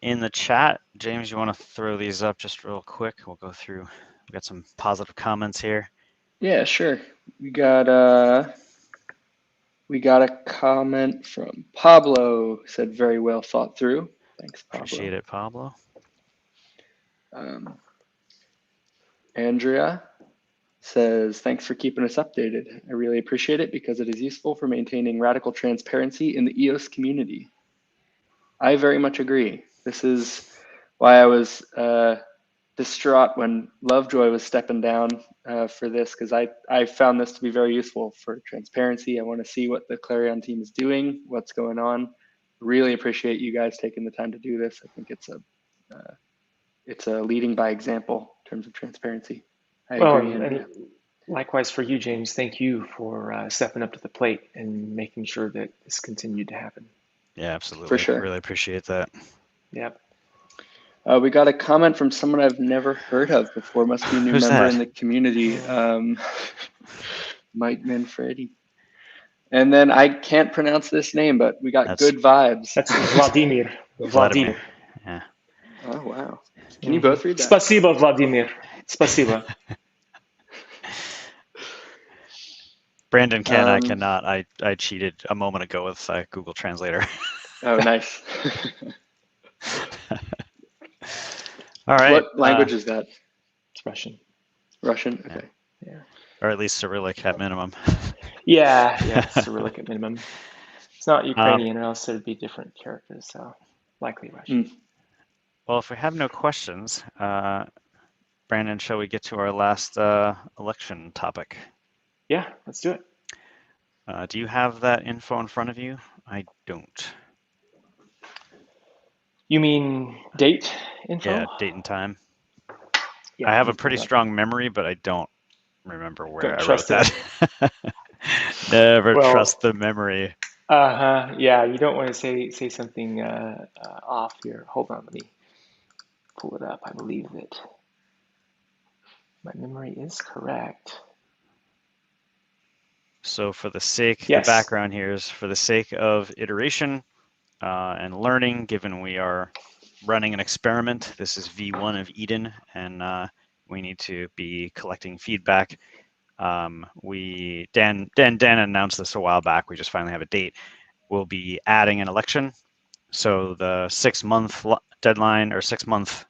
In the chat, James, you want to throw these up just real quick? We'll go through. We got some positive comments here. Yeah, sure. We got a comment from Pablo. Said very well thought through. Thanks, Pablo. Appreciate it, Pablo. Andrea says, thanks for keeping us updated. I really appreciate it because it is useful for maintaining radical transparency in the EOS community. I very much agree. This is why I was distraught when Lovejoy was stepping down for this, because I found this to be very useful for transparency. I want to see what the Clarion team is doing, what's going on. Really appreciate you guys taking the time to do this. I think it's a leading by example in terms of transparency. I agree. And likewise for you, James. Thank you for stepping up to the plate and making sure that this continued to happen. Yeah, absolutely. For sure. Really appreciate that. Yep. We got a comment from someone I've never heard of before. Must be a new Who's member that? in the community. Mike Manfredi. And then I can't pronounce this name, but we got good vibes. That's Vladimir. Vladimir. Yeah. Oh, wow. Can you both read that? Спасибо, Vladimir. Спасибо. Brandon can, I cannot. I cheated a moment ago with Google Translator. Oh, nice. All right. What language is that? It's Russian. Russian? Okay. Yeah. Or at least Cyrillic at minimum. Yeah, Cyrillic at minimum. It's not Ukrainian, or else there'd be different characters, so likely Russian. Well, if we have no questions, Brandon, shall we get to our last election topic? Yeah, let's do it. Do you have that info in front of you? I don't. You mean date info? Yeah, date and time. Yeah, I have a pretty strong memory, but I don't remember where I wrote that. Never trust the memory. Yeah, you don't want to say something off here. Hold on, let me pull it up. I believe that my memory is correct. So for the sake, the background here is for the sake of iteration and learning, given we are running an experiment. This is V1 of Eden, and we need to be collecting feedback. Dan announced this a while back. We just finally have a date. We'll be adding an election. So the 6-month deadline or 6-month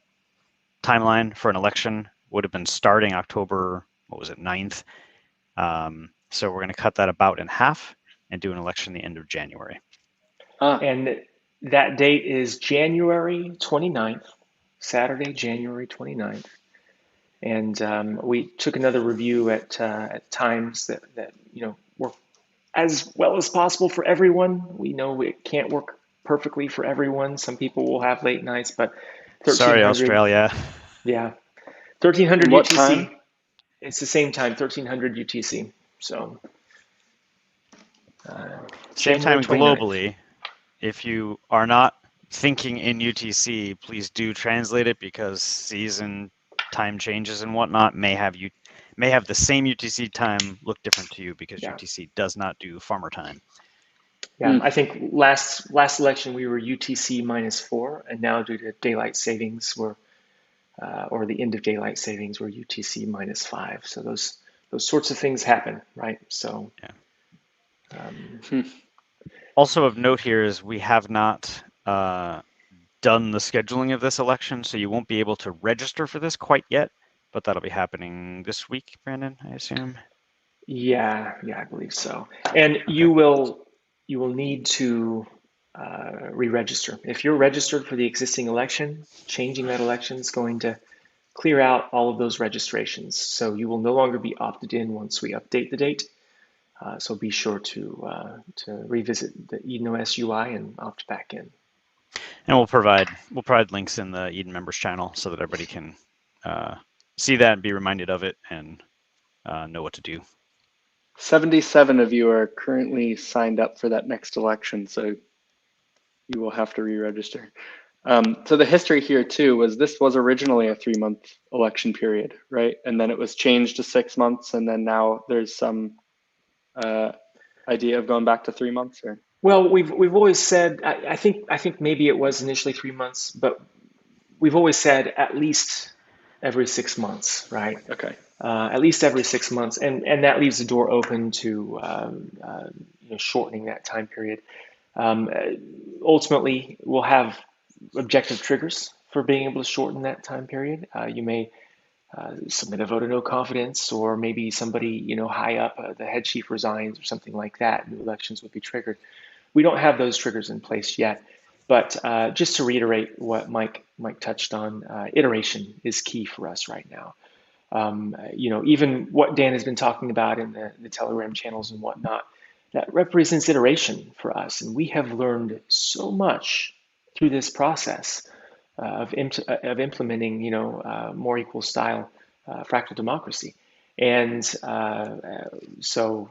timeline for an election would have been starting October, 9th. So we're going to cut that about in half and do an election the end of January. And that date is January 29th, Saturday, January 29th. And we took another review at times that work as well as possible for everyone. We know it can't work perfectly for everyone. Some people will have late nights, but 1300. Sorry, Australia. Yeah, 1300 what UTC. Time? It's the same time, 1300 UTC. So same time globally. If you are not thinking in UTC, please do translate it, because season time changes and whatnot may have the same UTC time look different to you, because UTC does not do farmer time. Yeah, I think last election we were UTC -4, and now due to daylight savings or the end of daylight savings, we're UTC -5. So those sorts of things happen, right? So Also of note here is we have not done the scheduling of this election, so you won't be able to register for this quite yet, but that'll be happening this week, Brandon, I assume. Yeah, I believe so. And okay. you will need to re-register. If you're registered for the existing election, changing that election is going to clear out all of those registrations. So you will no longer be opted in once we update the date. So be sure to revisit the EdenOS UI and opt back in. And we'll provide links in the Eden members channel so that everybody can see that and be reminded of it and know what to do. 77 of you are currently signed up for that next election, so you will have to re-register. So the history here too was this was originally a 3-month election period, right? And then it was changed to 6 months, and then now there's some idea of going back to 3 months, or? Well, we've always said, I think maybe it was initially 3 months, but we've always said at least every 6 months, right? Okay. At least every 6 months, and that leaves the door open to shortening that time period. Ultimately, we'll have objective triggers for being able to shorten that time period. You may submit a vote of no confidence, or maybe somebody high up, the head chief resigns or something like that. New elections would be triggered. We don't have those triggers in place yet, but just to reiterate what Mike touched on, iteration is key for us right now. Even what Dan has been talking about in the Telegram channels and whatnot, that represents iteration for us, and we have learned so much through this process of implementing, more equal style fractal democracy, and so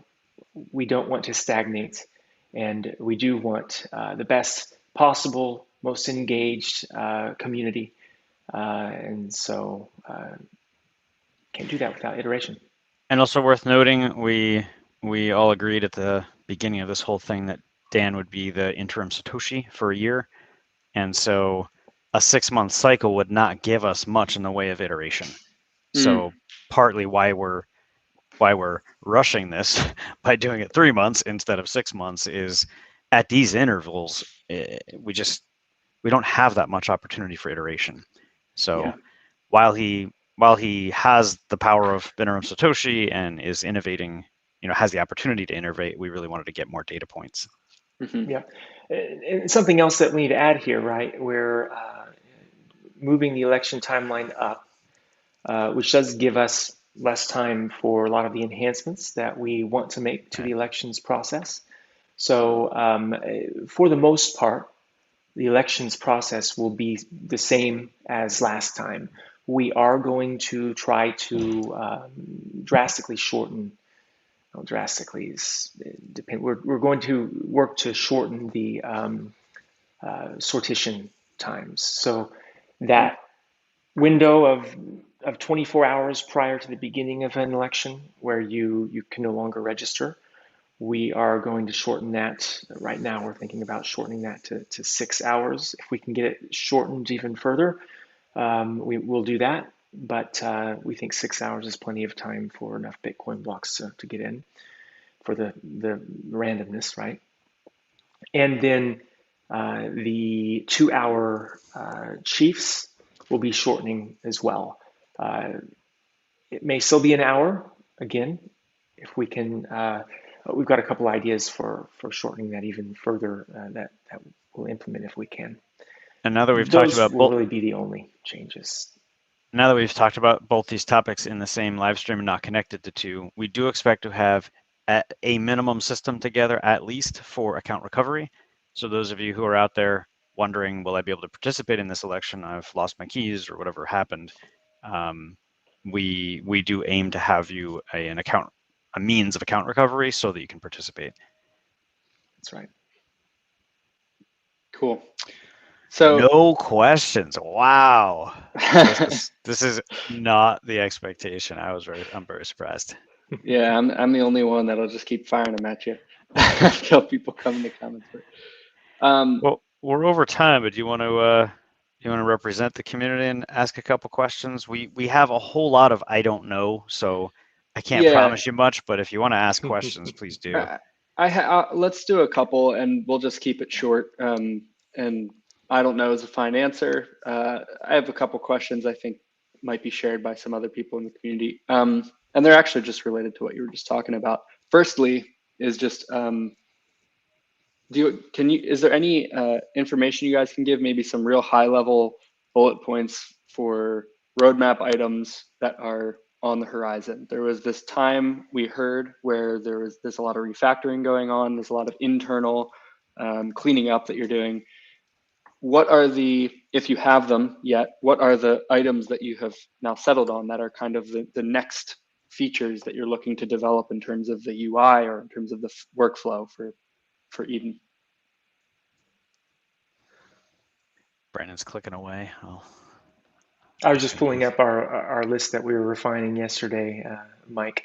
we don't want to stagnate, and we do want the best possible, most engaged community And so can't do that without iteration. And also worth noting, we all agreed at the beginning of this whole thing that Dan would be the interim Satoshi for a year. And so a 6-month cycle would not give us much in the way of iteration. So partly why we're rushing this by doing it 3 months instead of 6 months is at these intervals, we don't have that much opportunity for iteration. So while he has the power of interim Satoshi and is innovating, has the opportunity to innovate, we really wanted to get more data points. Yeah, and something else that we need to add here, right? We're moving the election timeline up, which does give us less time for a lot of the enhancements that we want to make to the elections process. So for the most part, the elections process will be the same as last time. We are going to try to drastically shorten. Well, drastically is depend. We're going to work to shorten the sortition times. So that window of 24 hours prior to the beginning of an election, where you can no longer register, we are going to shorten that. Right now, we're thinking about shortening that to 6 hours. If we can get it shortened even further, we will do that. But we think 6 hours is plenty of time for enough Bitcoin blocks to get in for the randomness, right? And then the 2-hour chiefs will be shortening as well. It may still be an hour again, if we can. We've got a couple ideas for shortening that even further that we'll implement if we can. And now that we've talked about will really be the only changes. Now that we've talked about both these topics in the same live stream and not connected to two, we do expect to have a minimum system together, at least for account recovery. So those of you who are out there wondering, will I be able to participate in this election? I've lost my keys or whatever happened. We do aim to have you a means of account recovery so that you can participate. That's right. Cool. So no questions. Wow. this is not the expectation. I'm very surprised. Yeah, I'm the only one that'll just keep firing them at you until people come in the comments. Well, we're over time, but do you want to represent the community and ask a couple questions? We have a whole lot of I don't know, so I can't promise you much. But if you want to ask questions, please do. Let's do a couple, and we'll just keep it short. And I don't know is a fine answer. I have a couple questions I think might be shared by some other people in the community. And they're actually just related to what you were just talking about. Firstly, is just is there any information you guys can give, maybe some real high level bullet points for roadmap items that are on the horizon? There was this time we heard where there's a lot of refactoring going on. There's a lot of internal cleaning up that you're doing. What are if you have them yet, what are the items that you have now settled on that are kind of the next features that you're looking to develop in terms of the UI or in terms of the workflow for Eden? Brandon's clicking away. I was just pulling up our list that we were refining yesterday, Mike.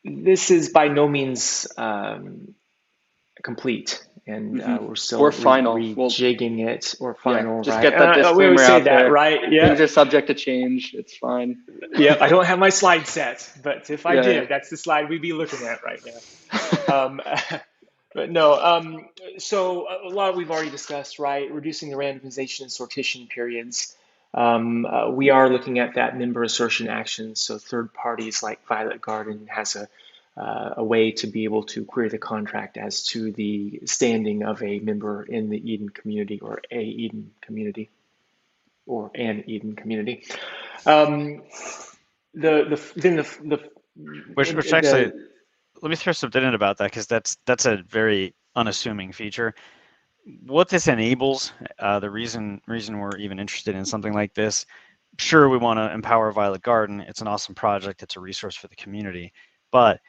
This is by no means complete, and we're still rejigging it or final. Just right? Get that disclaimer we always say out that, there. right? Yeah, things are subject to change. It's fine. Yeah, I don't have my slide set, but if I did, that's the slide we'd be looking at right now. But no, so a lot we've already discussed, right? Reducing the randomization and sortition periods. We are looking at that member assertion action. So third parties like Violet Garden has a way to be able to query the contract as to the standing of a member in the Eden community or a Eden community or an Eden community. Which actually, let me throw something in about that, because that's a very unassuming feature. What this enables, the reason we're even interested in something like this, sure, we want to empower Violet Garden. It's an awesome project. It's a resource for the community. But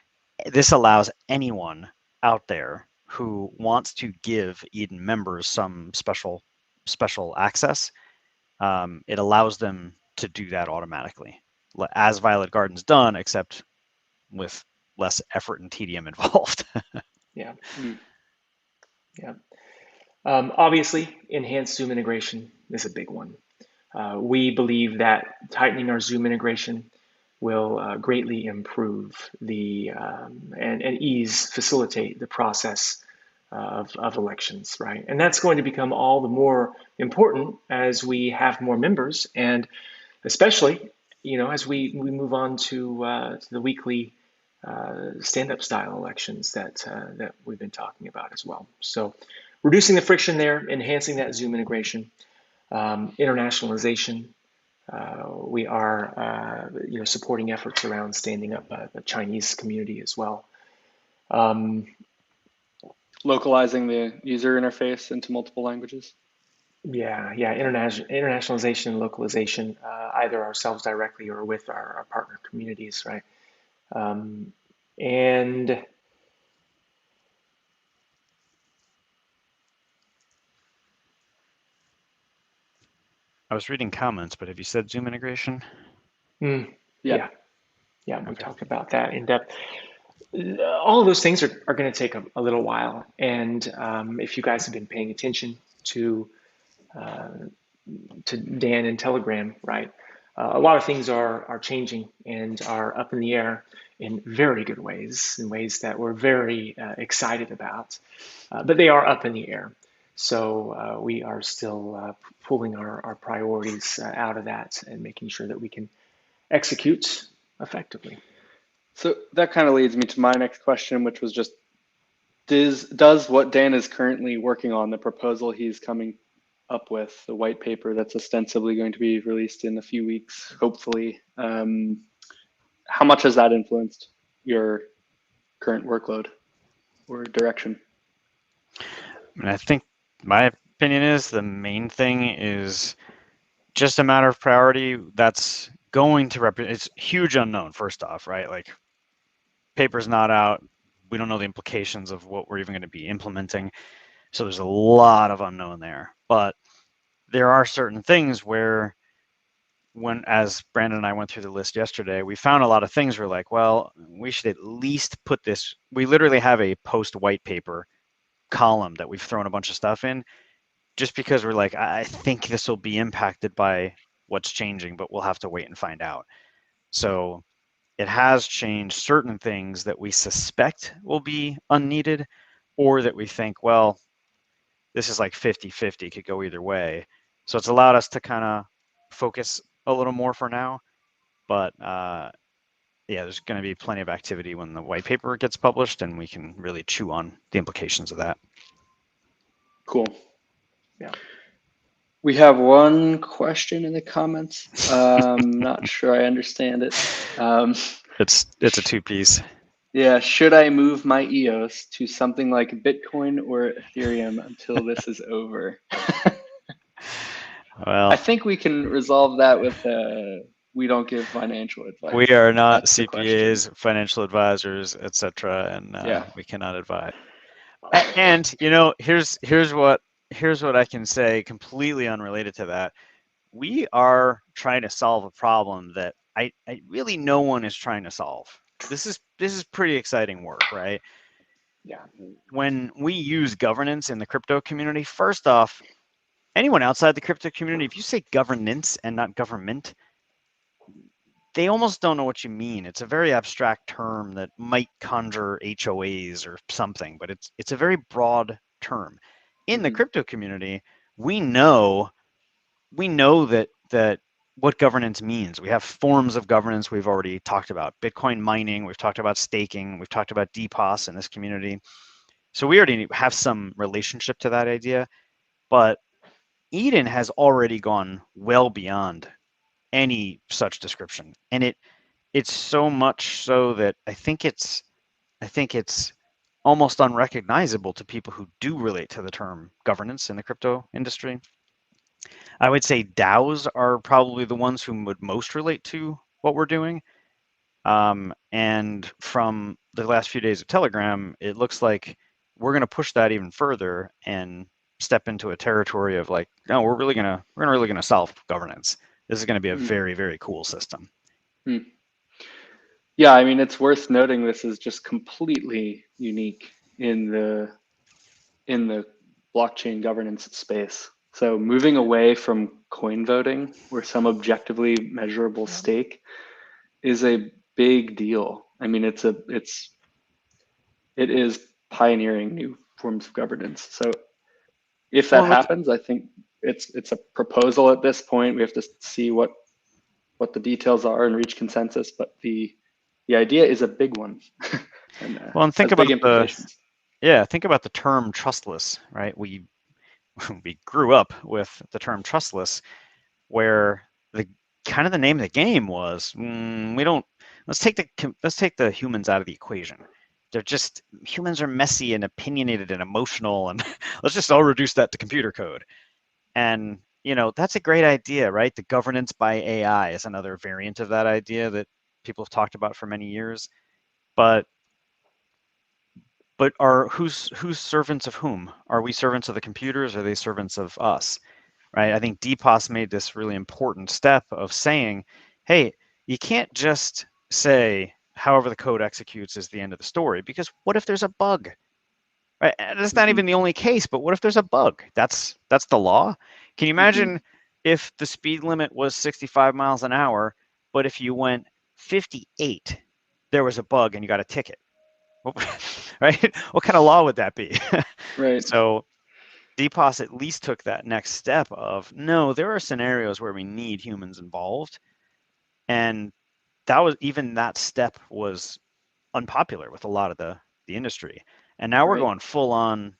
this allows anyone out there who wants to give Eden members some special access it allows them to do that automatically, as Violet Garden's done, except with less effort and tedium involved. Yeah. Yeah. Obviously, enhanced Zoom integration is a big one. We believe that tightening our Zoom integration will greatly improve the and facilitate the process of elections, right? And that's going to become all the more important as we have more members, and especially, as we move on to the weekly stand-up style elections that we've been talking about as well. So, reducing the friction there, enhancing that Zoom integration, internationalization. We are, supporting efforts around standing up the Chinese community as well. Localizing the user interface into multiple languages. Yeah, internationalization and localization, either ourselves directly or with our partner communities, right? And I was reading comments, but have you said Zoom integration? Yeah, we talked about that in depth. All of those things are going to take a little while. And if you guys have been paying attention to Dan and Telegram, right? A lot of things are changing and are up in the air in very good ways, in ways that we're very excited about. But they are up in the air. So we are still pulling our priorities out of that and making sure that we can execute effectively. So that kind of leads me to my next question, which was just, does what Dan is currently working on, the proposal he's coming up with, the white paper that's ostensibly going to be released in a few weeks, hopefully, how much has that influenced your current workload or direction? And I think my opinion is the main thing is just a matter of priority. That's going to represent, it's huge unknown, first off, right? Like, paper's not out. We don't know the implications of what we're even going to be implementing. So there's a lot of unknown there. But there are certain things where, as Brandon and I went through the list yesterday, we found a lot of things we're like, well, we should at least put this. We literally have a post white paper column that we've thrown a bunch of stuff in, just because we're like, I think this will be impacted by what's changing, but we'll have to wait and find out. So it has changed certain things that we suspect will be unneeded, or that we think, well, this is like 50-50, could go either way. So it's allowed us to kind of focus a little more for now. But yeah, there's going to be plenty of activity when the white paper gets published, and we can really chew on the implications of that. Cool. Yeah. We have one question in the comments. Not sure I understand it. It's a two-piece. Yeah, should I move my EOS to something like Bitcoin or Ethereum until this is over? Well, I think we can resolve that with we don't give financial advice. We are not That's CPAs, financial advisors, etc., and yeah, we cannot advise. And here's what I can say, completely unrelated to that. We are trying to solve a problem that I really no one is trying to solve. This is pretty exciting work, right? Yeah. When we use governance in the crypto community, first off, anyone outside the crypto community, if you say governance and not government, they almost don't know what you mean. It's a very abstract term that might conjure HOAs or something, but it's a very broad term. In the crypto community, we know that what governance means. We have forms of governance we've already talked about. Bitcoin mining, we've talked about staking, we've talked about DPoS in this community. So we already have some relationship to that idea, but Eden has already gone well beyond any such description. And it's so much so that I think it's almost unrecognizable to people who do relate to the term governance in the crypto industry. I would say DAOs are probably the ones who would most relate to what we're doing. And from the last few days of Telegram, it looks like we're going to push that even further and step into a territory of like, no, we're really gonna solve governance. This is going to be a very, very cool system. Yeah, I mean, it's worth noting this is just completely unique in the blockchain governance space. So moving away from coin voting, where some objectively measurable stake is a big deal. I mean, it is pioneering new forms of governance. So if that happens, I think it's a proposal at this point. We have to see what the details are and reach consensus. But the idea is a big one. and think about think about the term trustless, right? We grew up with the term trustless, where the kind of the name of the game was let's take the humans out of the equation. Humans are messy and opinionated and emotional, and let's just all reduce that to computer code. And that's a great idea, right? The governance by AI is another variant of that idea that people have talked about for many years. But who's servants of whom? Are we servants of the computers, or are they servants of us? Right? I think DPoS made this really important step of saying, hey, you can't just say however the code executes is the end of the story, because what if there's a bug? Right? And that's not even the only case, but what if there's a bug? That's the law. Can you imagine if the speed limit was 65 miles an hour, but if you went 58, there was a bug and you got a ticket? Right? What kind of law would that be? Right. So DPoS at least took that next step of, no, there are scenarios where we need humans involved. And that step was unpopular with a lot of the industry. And now we're going full on,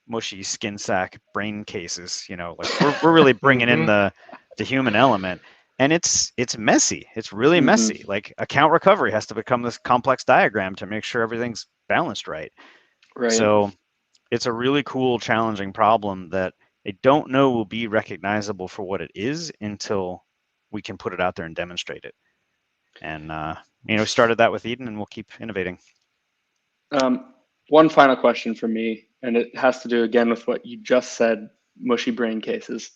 mushy skin sack brain cases, like we're really bringing in the human element. And it's messy. It's really messy. Like account recovery has to become this complex diagram to make sure everything's balanced right. So it's a really cool, challenging problem that I don't know will be recognizable for what it is until we can put it out there and demonstrate it. And we started that with Eden, and we'll keep innovating. One final question for me, and it has to do again with what you just said, mushy brain cases.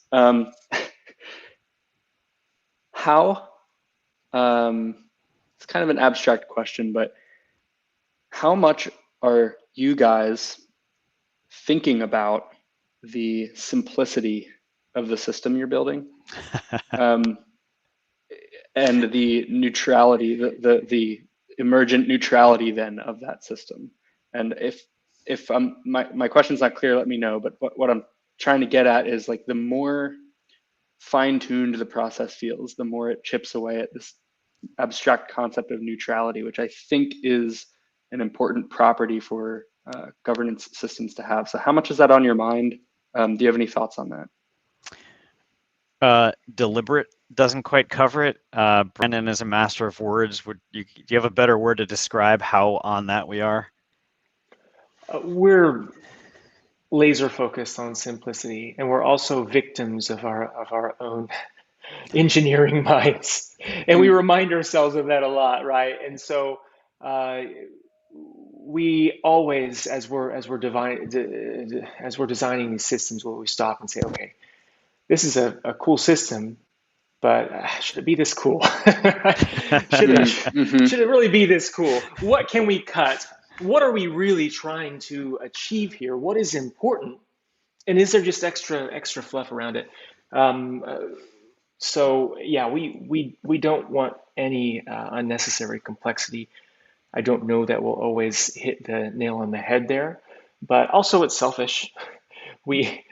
How, it's kind of an abstract question, but how much are you guys thinking about the simplicity of the system you're building, and the neutrality, the emergent neutrality then of that system? And if my question's not clear, let me know. But what I'm trying to get at is, like, the more fine-tuned the process feels, the more it chips away at this abstract concept of neutrality, which I think is an important property for governance systems to have. So how much is that on your mind? Do you have any thoughts on that? Deliberate doesn't quite cover it. Brandon is a master of words. Do you have a better word to describe how on that we are? We're laser focused on simplicity, and we're also victims of our own engineering minds, and we remind ourselves of that a lot, right? And so we always, as we're designing these systems, where we stop and say, okay, this is a cool system, but should it be this cool? Should it really be this cool? What can we cut? What are we really trying to achieve here? What is important? And is there just extra fluff around it? So yeah, we don't want any unnecessary complexity. I don't know that we'll always hit the nail on the head there, but also it's selfish. We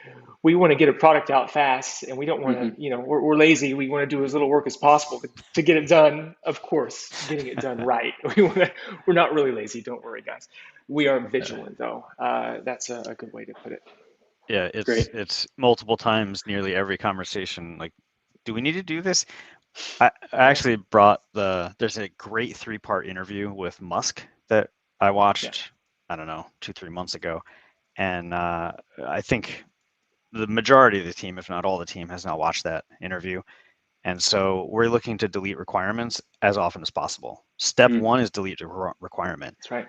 want to get a product out fast, and we don't want to, we're lazy. We want to do as little work as possible to get it done. Of course, getting it done right. We're not really lazy. Don't worry, guys. We are vigilant, though. That's a good way to put it. Yeah, it's multiple times, nearly every conversation. Like, do we need to do this? I actually brought there's a great 3-part interview with Musk that I watched, I don't know, 2-3 months ago. And I think the majority of the team, if not all the team, has not watched that interview. And so we're looking to delete requirements as often as possible. Step 1 is delete the requirement. That's right.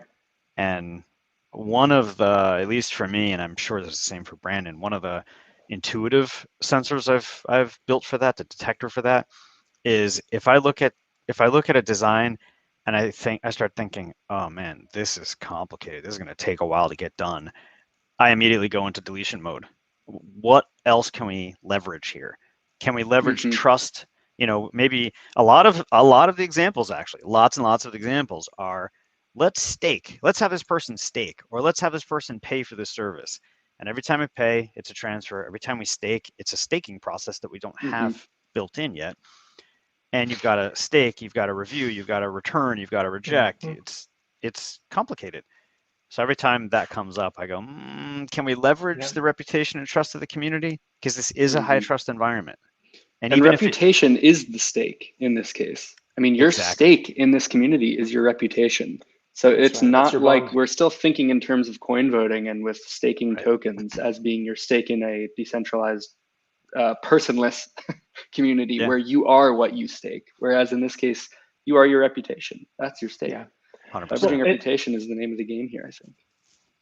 And one of the, at least for me, and I'm sure this is the same for Brandon, one of the intuitive sensors I've built for that, the detector for that, is if I look at a design and I start thinking, oh man, this is complicated, this is going to take a while to get done, I immediately go into deletion mode. What else can we leverage here? Can we leverage trust? Maybe a lot of the examples, actually, lots and lots of examples are, let's have this person stake, or let's have this person pay for this service. And every time we pay, it's a transfer. Every time we stake, it's a staking process that we don't have built in yet. And you've got to stake, you've got to review, you've got to return, you've got to reject. It's complicated. So every time that comes up, I go, can we leverage the reputation and trust of the community? Because this is a high trust environment. And even reputation is the stake in this case. I mean, your stake in this community is your reputation. So it's not like we're still thinking in terms of coin voting and with staking tokens as being your stake in a decentralized, personless community where you are what you stake. Whereas in this case, you are your reputation. That's your stake. Yeah. 100%. Leveraging reputation is the name of the game here, I think.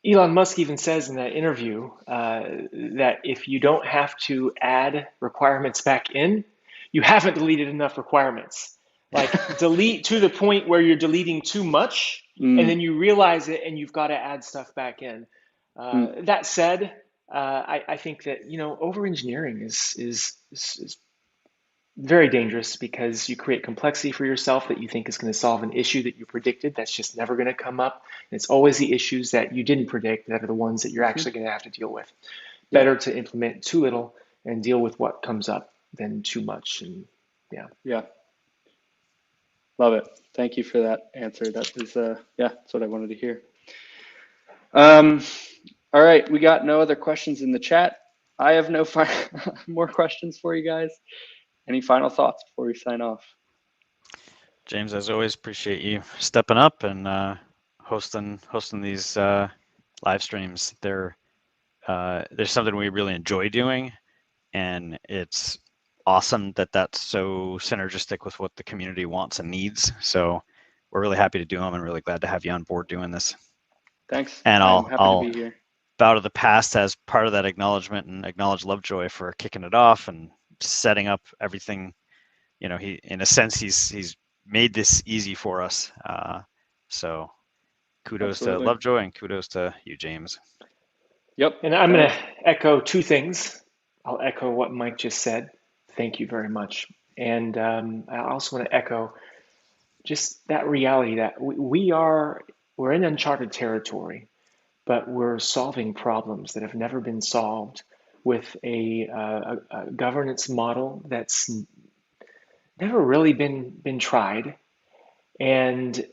Elon Musk even says in that interview that if you don't have to add requirements back in, you haven't deleted enough requirements. Like delete to the point where you're deleting too much, and then you realize it, and you've got to add stuff back in. That said, I think that over-engineering is very dangerous, because you create complexity for yourself that you think is going to solve an issue that you predicted that's just never going to come up. And it's always the issues that you didn't predict that are the ones that you're actually going to have to deal with. Better to implement too little and deal with what comes up than too much. And yeah. Love it. Thank you for that answer. That is, that's what I wanted to hear. All right, we got no other questions in the chat. I have no more questions for you guys. Any final thoughts before we sign off? James, as always, appreciate you stepping up and hosting these live streams. There's something we really enjoy doing, and it's awesome that that's so synergistic with what the community wants and needs. So we're really happy to do them, and really glad to have you on board doing this. Thanks. And I'm happy to be here. Bow to the past as part of that acknowledgement, and acknowledge Lovejoy for kicking it off and setting up everything. He, in a sense, he's made this easy for us. So kudos to Lovejoy, and kudos to you, James. Yep. And I'm going to echo two things. I'll echo what Mike just said. Thank you very much. And I also want to echo just that reality that we're in uncharted territory, but we're solving problems that have never been solved with a governance model that's never really been tried. And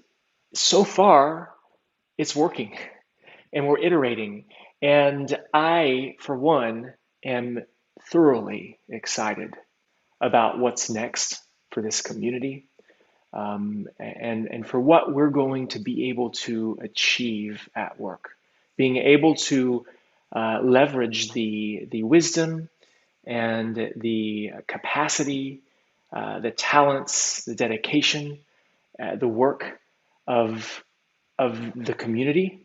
so far, it's working, and we're iterating. And I, for one, am thoroughly excited about what's next for this community, and for what we're going to be able to achieve at work. Being able to leverage the wisdom and the capacity, the talents, the dedication, the work of the community,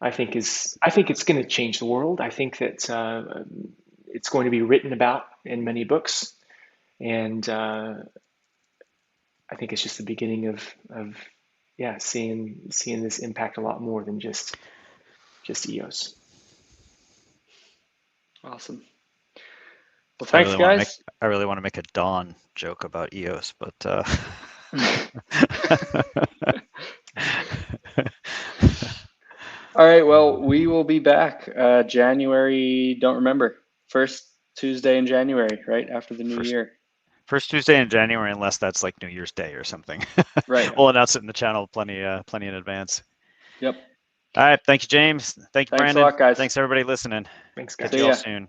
I think it's going to change the world. I think that it's going to be written about in many books, and I think it's just the beginning of seeing this impact a lot more than just EOS. Awesome. Well, thanks, guys. I really want to make a Dawn joke about EOS, but all right. Well, we will be back January. Don't remember, first Tuesday in January, right after the new year. First Tuesday in January, unless that's like New Year's Day or something. Right. We'll announce it in the channel plenty in advance. Yep. All right. Thank you, James. Thank you, Brandon. Thanks a lot, guys. Thanks everybody listening. Thanks, guys. Catch you all soon.